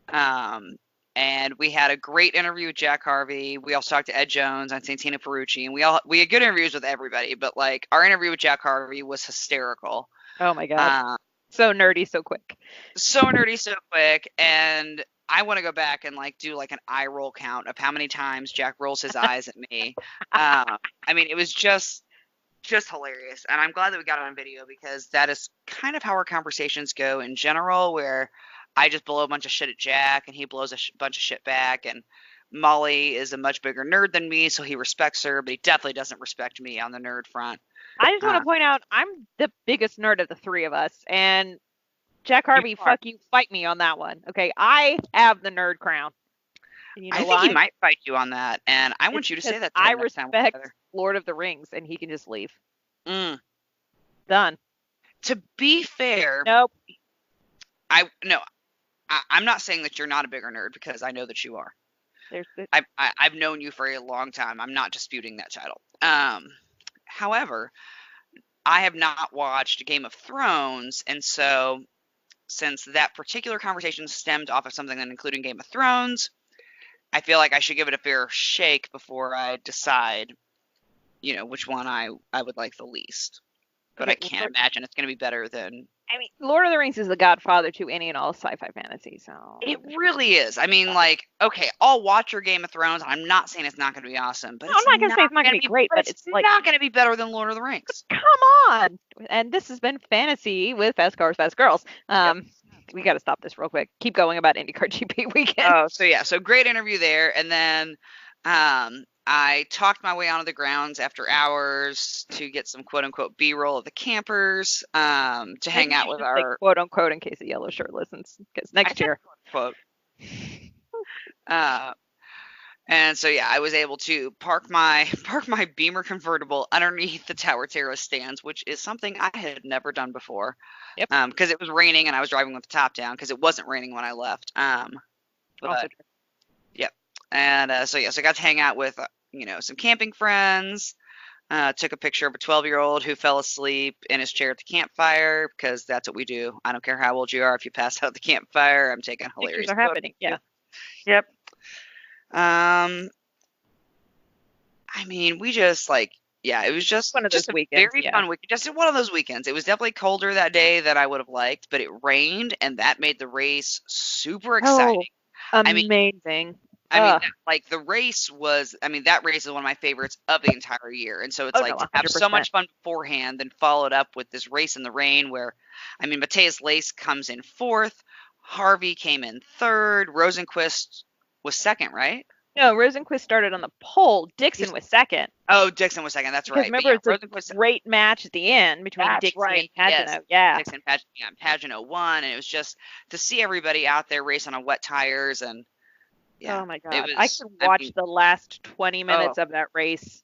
Um, and we had a great interview with Jack Harvey. We also talked to Ed Jones and Santina Ferrucci, and we had good interviews with everybody. But like our interview with Jack Harvey was hysterical. Oh my God. Uh, So nerdy, so quick. so nerdy, so quick, and I want to go back and like do like an eye roll count of how many times Jack rolls his eyes at me. I mean, it was just hilarious, and I'm glad that we got it on video because that is kind of how our conversations go in general, where I just blow a bunch of shit at Jack, and he blows a bunch of shit back, and Molly is a much bigger nerd than me, so he respects her, but he definitely doesn't respect me on the nerd front. I just want Uh, to point out I'm the biggest nerd of the three of us, and Jack you Harvey, are. fuck you, fight me on that one. Okay, I have the nerd crown. And you I know think he why? might fight you on that, and I It's want you to say because that to I him next time we're respect together. Lord of the Rings, and he can just leave. Mm. Done. To be fair, Nope. I no, I'm not saying that you're not a bigger nerd because I know that you are. There's the. I've known you for a long time. I'm not disputing that title. However, I have not watched Game of Thrones, and so since that particular conversation stemmed off of something that including Game of Thrones, I feel like I should give it a fair shake before I decide, which one I would like the least. But I Okay, can't imagine it's going to be better than. I mean, Lord of the Rings is the godfather to any and all sci-fi fantasy, so It really is. I mean, like, okay, I'll watch your Game of Thrones. I'm not saying it's not going to be awesome, but no, I'm it's not gonna say not it's not going gonna to be be. great, But but it's it's like, not going to be better than Lord of the Rings. come on. And this has been fantasy with Fast Cars, Fast Girls. Yep. We got to stop this real quick. Keep going about IndyCar GP weekend. Oh, so yeah, so great interview there, and then I talked my way onto the grounds after hours to get some quote unquote B-roll of the campers, to hang Maybe out you with should say our. quote unquote in case the yellow shirt listens, because I next said year. quote unquote. Uh, and so yeah, I was able to park my park my Beamer convertible underneath the Tower Terrace stands, which is something I had never done before. Yep. Because it was raining and I was driving with the top down because it wasn't raining when I left. Also But true. yep. And so yeah, so I got to hang out with some camping friends. Took a picture of a 12-year-old who fell asleep in his chair at the campfire because that's what we do. I don't care how old you are. If you pass out at the campfire, I'm taking a Pictures hilarious are photo of happening. you. Yeah. Yep. Um, I mean, we just like, yeah, it was just One of those a weekends. very Yeah. fun week. Just one of those weekends. It was definitely colder that day that I would have liked, but it rained, and that made the race super exciting. Oh, I mean, amazing. I mean, Ugh. like the race was, I mean, that race is one of my favorites of the entire year. And so it's Oh no, like to have so 100%. much fun beforehand, then followed up with this race in the rain where, I mean, Mateus Lace comes in fourth, Harvey came in third, Rosenquist was second, right? No, Rosenquist started on the pole. He's, Dixon was second. oh, Dixon was second. That's Because right. But remember, yeah, it's a Rosenquist, great match at the end between that's Dixie right. and Yes. Pagano. Yeah. Dixon Pagano won. And it was just to see everybody out there racing on wet tires. And yeah, Oh my it God. I was, could I watch mean, the last 20 oh, minutes of that race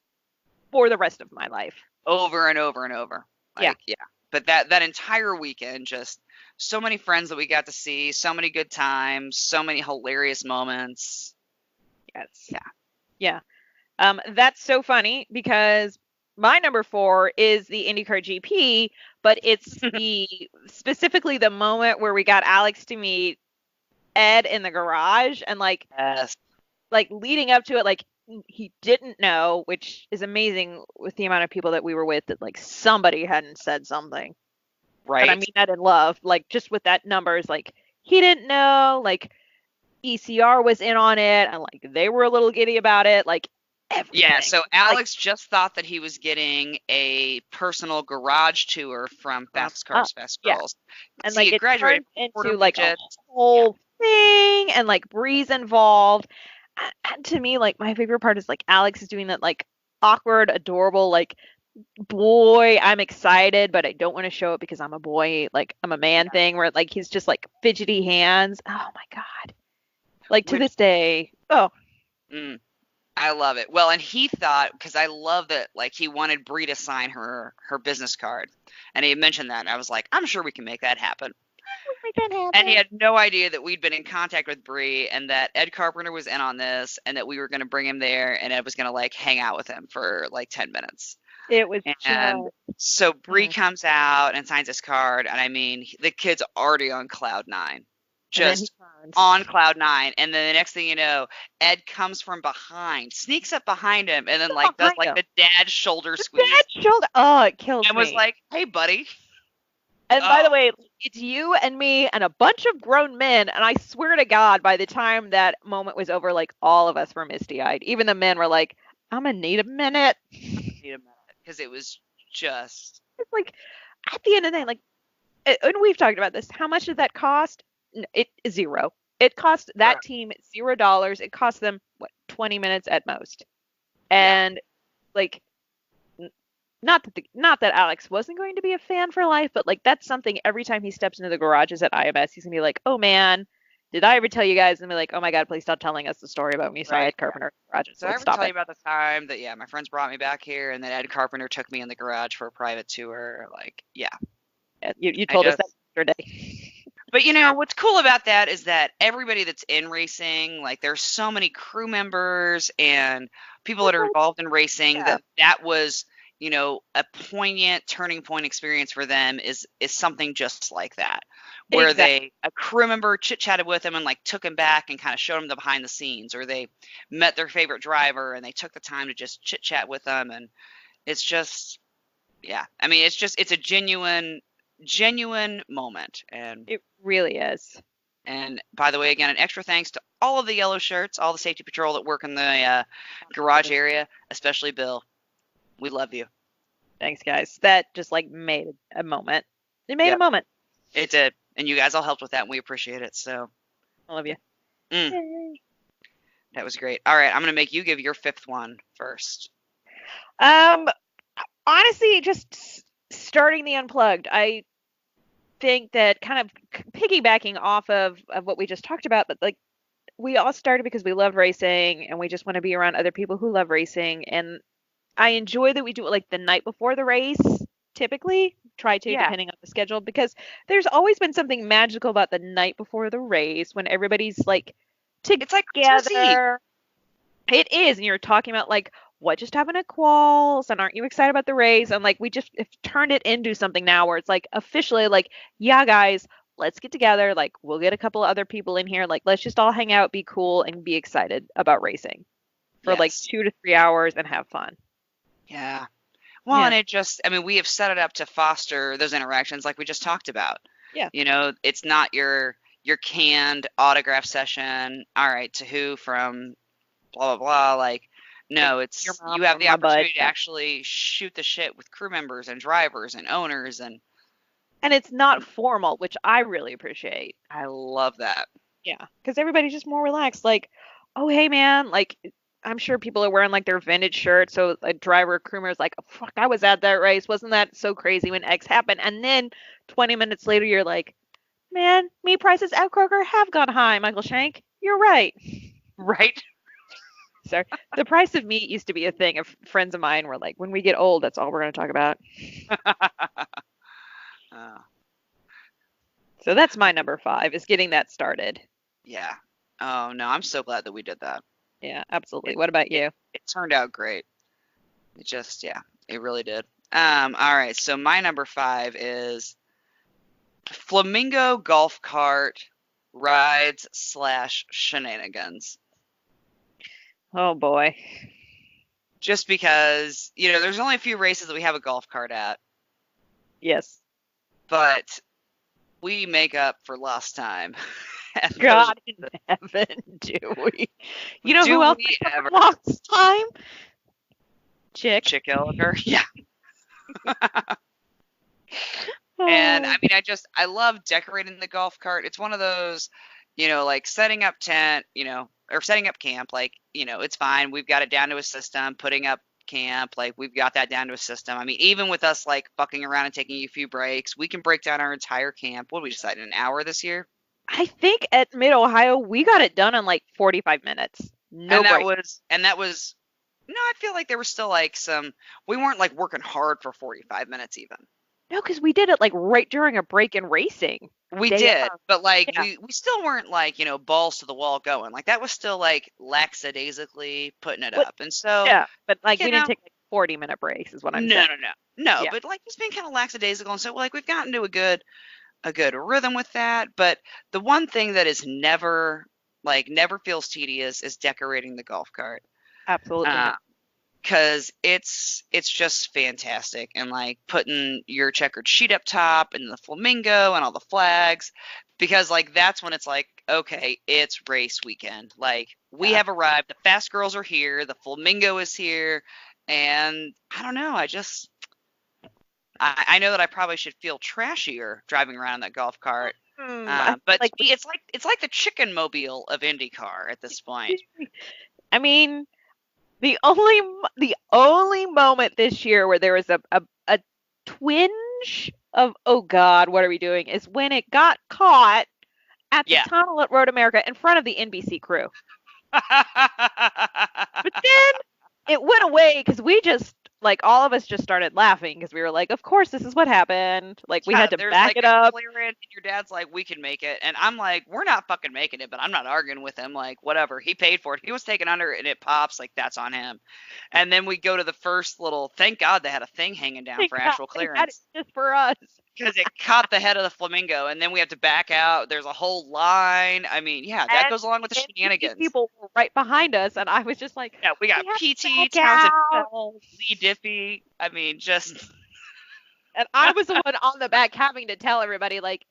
for the rest of my life. over and over and over. Yeah. Like, yeah. But that entire weekend, just so many friends that we got to see, so many good times, so many hilarious moments. Yes. Yeah. Yeah. That's so funny because my number 4 is the IndyCar GP, but it's specifically the moment where we got Alex to meet Ed in the garage, and Yes. like leading up to it, like he didn't know, which is amazing with the amount of people that we were with, that like somebody hadn't said something. And I Right. mean that in love, like just with that numbers, like he didn't know, like ECR was in on it, and like they were a little giddy about it, like Yeah, everything. so Like Alex just thought that he was getting a personal garage tour from Fast up. Cars, Fast Yeah. Girls. And Because he like had it graduated turned from Porter into like a Midgets. Yeah. whole thing, and like Bree's involved. And to me, like my favorite part is like Alex is doing that like awkward, adorable, like boy, I'm excited, but I don't want to show it because I'm a boy, like I'm a man Yeah. thing, where like he's just like fidgety hands. Oh my God. Like to Which, this day. Oh, mm, I love it. Well, and he thought, because I love that, like he wanted Bree to sign her business card, and he had mentioned that, and I was like, I'm sure we can make that happen. make that And he happen. had no idea that we'd been in contact with Bree and that Ed Carpenter was in on this and that we were going to bring him there and Ed was going to like hang out with him for like 10 minutes. It was And just so Bree mm. comes out and signs his card. And I mean, the kid's already on cloud nine, And then he just turns. on cloud nine. And then the next thing you know, Ed comes from behind, sneaks up behind him, and then like does Behind like him. the dad shoulder The squeeze dad shoulder. Oh, it kills and was me. like, hey, buddy. And by Oh, the way, it's you and me and a bunch of grown men. And I swear to God, by the time that moment was over, like all of us were misty eyed. Even the men were like, I'm going to need a minute. need a minute. Because it was just, It's like at the end of the day, like, and we've talked about this. How much did that cost? It is zero. It cost that team $0. It cost them what 20 minutes at most. yeah. And like, not that Alex wasn't going to be a fan for life, but like that's something every time he steps into the garages at IMS, he's gonna be like, oh man, did I ever tell you guys? And be like, oh my God, please stop telling us the story about when you saw Right. Ed Carpenter in the garages. Did I Let's ever stop tell you it. about the time that yeah, my friends brought me back here and then Ed Carpenter took me in the garage for a private tour? Like, yeah. Yeah, you I told us that just yesterday. But you know, what's cool about that is that everybody that's in racing, like there's so many crew members and people that are involved in racing Yeah, that was, you know, a poignant turning point experience for them is something just like that. Where exactly. they a crew member chit-chatted with them and like took him back and kind of showed him the behind the scenes, or they met their favorite driver and they took the time to just chit-chat with them. And it's just yeah. I mean, it's a genuine moment. It really is. And by the way, again, an extra thanks to all of the yellow shirts, all the safety patrol that work in the garage area, especially Bill. We love you. Thanks, guys. That just like made a moment. It made a Yep, moment. it did. And you guys all helped with that, and we appreciate it. So, I love you. mm, Yay. that was great. All right, I'm going to make you give your fifth one first. Um, honestly, just starting the unplugged. I think that kind of piggybacking off of what we just talked about, but like we all started because we love racing and we just want to be around other people who love racing. And I enjoy that we do it like the night before the race, typically, try to, Yeah, depending on the schedule, because there's always been something magical about the night before the race when everybody's like it's like Christmas Eve. together. It is, and you're talking about like what just happened at Qualls, and aren't you excited about the race? And like we just have turned it into something now where it's like officially like, yeah, guys, let's get together. Like we'll get a couple of other people in here. Like let's just all hang out, be cool, and be excited about racing for like Yes. 2 to 3 hours and have fun. Yeah. Well, Yeah, and it just, I mean, we have set it up to foster those interactions like we just talked about. yeah. You know, it's not your canned autograph session. All right, to who from blah blah blah. Like, Like no, your it's mom you have from the my butt. opportunity to Yeah. actually shoot the shit with crew members and drivers and owners, and And it's not formal, which I really appreciate. I love that. Yeah, because everybody's just more relaxed. Like, oh hey man, like I'm sure people are wearing like their vintage shirts. So a driver crewmer is like, oh, fuck, I was at that race. Wasn't that so crazy when X happened? And then 20 minutes later, you're like, man, meat prices at Kroger have gone high. Michael Shank, you're right. Right? So the price of meat used to be a thing. Of friends of mine were like, when we get old, that's all we're going to talk about. uh, So that's my number 5 is getting that started. yeah. Oh no, I'm so glad that we did that. Yeah, absolutely. It What about it you? it turned out great. It just yeah. It really did. All right, so my number 5 is Flamingo Golf Cart Rides slash Shenanigans. Oh boy. Just because, there's only a few races that we have a golf cart at, Yes. but we make up for lost time at those. God in heaven, do we? You know Do who else we makes up ever? for lost time? Chick. Chick Gallagher? Yeah. And Oh, I mean, I love decorating the golf cart. It's one of those, like setting up tent, or setting up camp, like, it's fine. We've got it down to a system, putting up camp, like we've got that down to a system. I mean, even with us like fucking around and taking a few breaks, we can break down our entire camp. What did we decide, an hour this year? I think at Mid Ohio we got it done in like 45 minutes. No And that break. was, no, I feel like there was still like we weren't like working hard for 45 minutes even. No, because we did it like right during a break in racing. We Day did, of. but like Yeah. we still weren't like, balls to the wall going. Like that was still like lackadaisically putting it What? up. And so, Yeah, but like you we didn't know, take like 40-minute breaks, is what I'm no, saying. no, no. No, Yeah. but like just being kind of lackadaisical. And so like we've gotten to a good rhythm with that. But the one thing that is never feels tedious is decorating the golf cart. Absolutely Uh, not. because it's just fantastic, and like putting your checkered sheet up top and the flamingo and all the flags, because like that's when it's like, okay, it's race weekend, like we Yeah. have arrived, the fast girls are here, the flamingo is here. And I don't know, I know that I probably should feel trashier driving around in that golf cart. I feel But to like me it's like the chicken mobile of IndyCar at this point. I mean, the only moment this year where there was a twinge of oh God, what are we doing? Is when it got caught at the Yeah. tunnel at Road America in front of the NBC crew. But then it went away because we just like all of us just started laughing because we were like, of course this is what happened. Like we Yeah, had to there's back like it a up. clearance, and your dad's like, "We can make it," and I'm like, "We're not fucking making it," but I'm not arguing with him. Like, whatever, he paid for it. He was taken under, and it pops. Like that's on him. And then we go to the first little. Thank God they had a thing hanging down Thank for God actual they had it clearance, just for us. because it caught the head of the flamingo, and then we have to back out. There's a whole line. I mean, yeah, that And goes along with the the NBC shenanigans. people were right behind us, and I was just like, Yeah, we we got have to PT, back Townsend out. Fells, Lee Diffie. I mean, just And I was the one on the back having to tell everybody, like,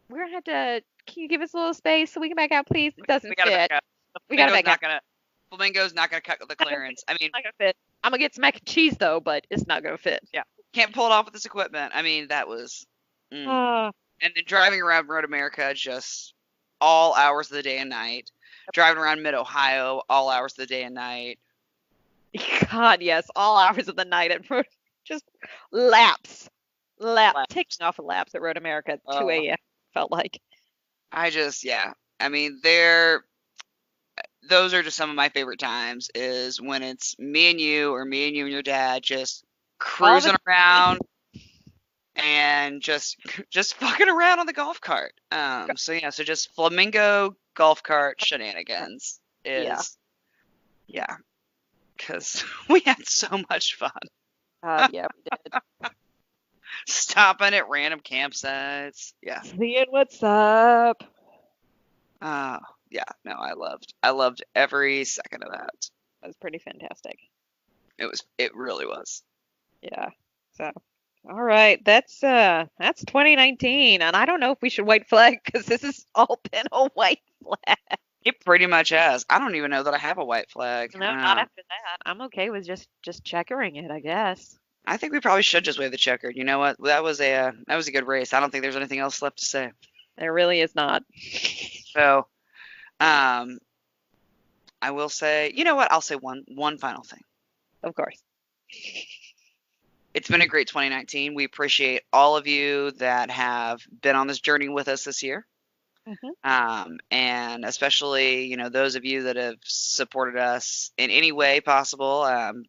we're gonna have to. Can you give us a little space so we can back out, please? It we doesn't gotta back fit. up. The We gotta flamingo's back out. not gonna. Flamingo's not gonna cut the clearance. I mean, It's not gonna fit. I'm gonna get some mac and cheese though, but it's not gonna fit. yeah, can't pull it off with this equipment. I mean, that was. Mm. Uh, And then driving around Road America, just all hours of the day and night. Driving around Mid Ohio, all hours of the day and night. God, yes, all hours of the night at just laps, taking off laps at Road America at 2 Oh, a.m. Felt like. yeah. I mean, those are just some of my favorite times. Is when it's me and you, or me and you and your dad, just All the cruising around and just fucking around on the golf cart. So yeah, so just flamingo golf cart shenanigans yeah, is, yeah, because we had so much fun yeah, we did. stopping at random campsites. Yeah. Seeing what's up. Oh, yeah. No, I loved every second of that. That was pretty fantastic. It really was. Yeah. So, all right, that's 2019, and I don't know if we should white flag because this has all been a white flag. It pretty much has. I don't even know that I have a white flag. No, not after that. I'm okay with just checkering it, I guess. I think we probably should just wave the checkered. You know what? That was a good race. I don't think there's anything else left to say. There really is not. So, um, I will say, you know what? I'll say one final thing. Of course. It's been a great 2019. We appreciate all of you that have been on this journey with us this year. And especially, those of you that have supported us in any way possible,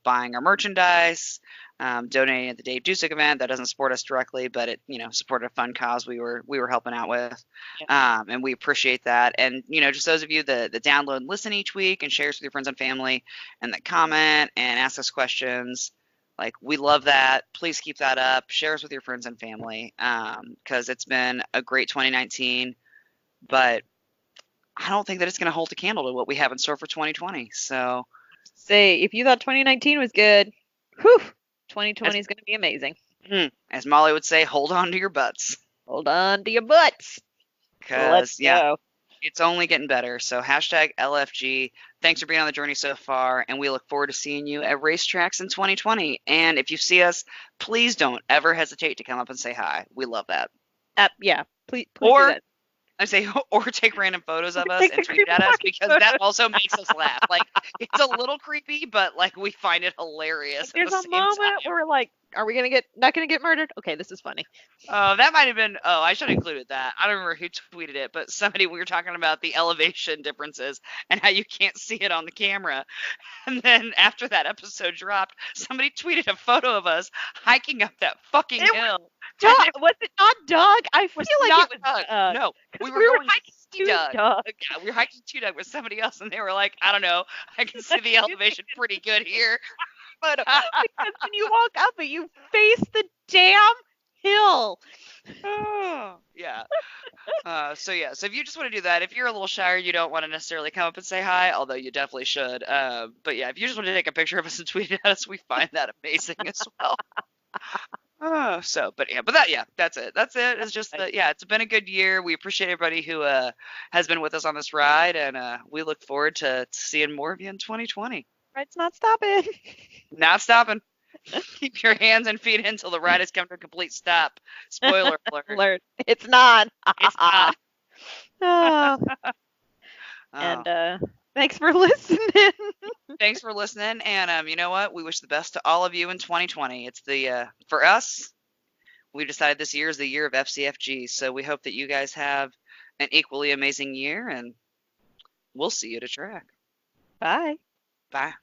buying our merchandise, donating at the Dave Dusick event. That doesn't support us directly, but it, supported a fun cause we were helping out with. And we appreciate that. And, just those of you that download and listen each week and shares with your friends and family, and that comment and ask us questions. Like, we love that. Please keep that up. Share us with your friends and family, because it's been a great 2019, but I don't think that it's going to hold a candle to what we have in store for 2020. So, Say, if you thought 2019 was good, whew, 2020 as, is going to be amazing. as Molly would say, hold on to your butts. Hold on to your butts. Let's Because, yeah, go. it's only getting better. So, hashtag LFG. Thanks for being on the journey so far, and we look forward to seeing you at racetracks in 2020. And if you see us, please don't ever hesitate to come up and say hi. We love that. Yeah, please do Or that. I say, or take random photos of us Take and the tweet it creepy at us walking because that photos. also makes us laugh. Like, it's a little creepy, but like we find it hilarious Like, at the there's a same moment time. where we're like, are we gonna get not gonna get murdered? Okay, this is funny. Oh, that might have been. Oh, I should have included that. I don't remember who tweeted it, but somebody, we were talking about the elevation differences and how you can't see it on the camera. And then after that episode dropped, somebody tweeted a photo of us hiking up that fucking It was hill. And Doug. it Was it not Doug? I was feel like not it was Doug. Doug. No, we Because were we were going to hiking see to Doug. Doug. Yeah, we were hiking to Doug with somebody else, and they were like, I don't know, I can see the elevation pretty good here. Photo. Because when you walk up it, you face the damn hill. Oh, yeah. So yeah, so if you just want to do that, if you're a little shy or you don't want to necessarily come up and say hi, although you definitely should. But yeah, if you just want to take a picture of us and tweet it at us, we find that amazing as well. But yeah, that's it. That's it. It's just that, yeah, it's been a good year. We appreciate everybody who has been with us on this ride, and we look forward to seeing more of you in 2020. Ride's not stopping. Not stopping. Keep your hands and feet in until the ride has come to a complete stop. Spoiler alert. Alert. It's not. It's not. Oh, Oh. and thanks for listening. Thanks for listening, and you know what? We wish the best to all of you in 2020. It's the for us, we decided this year is the year of FCFG, so we hope that you guys have an equally amazing year, and we'll see you at a track. Bye. Bye.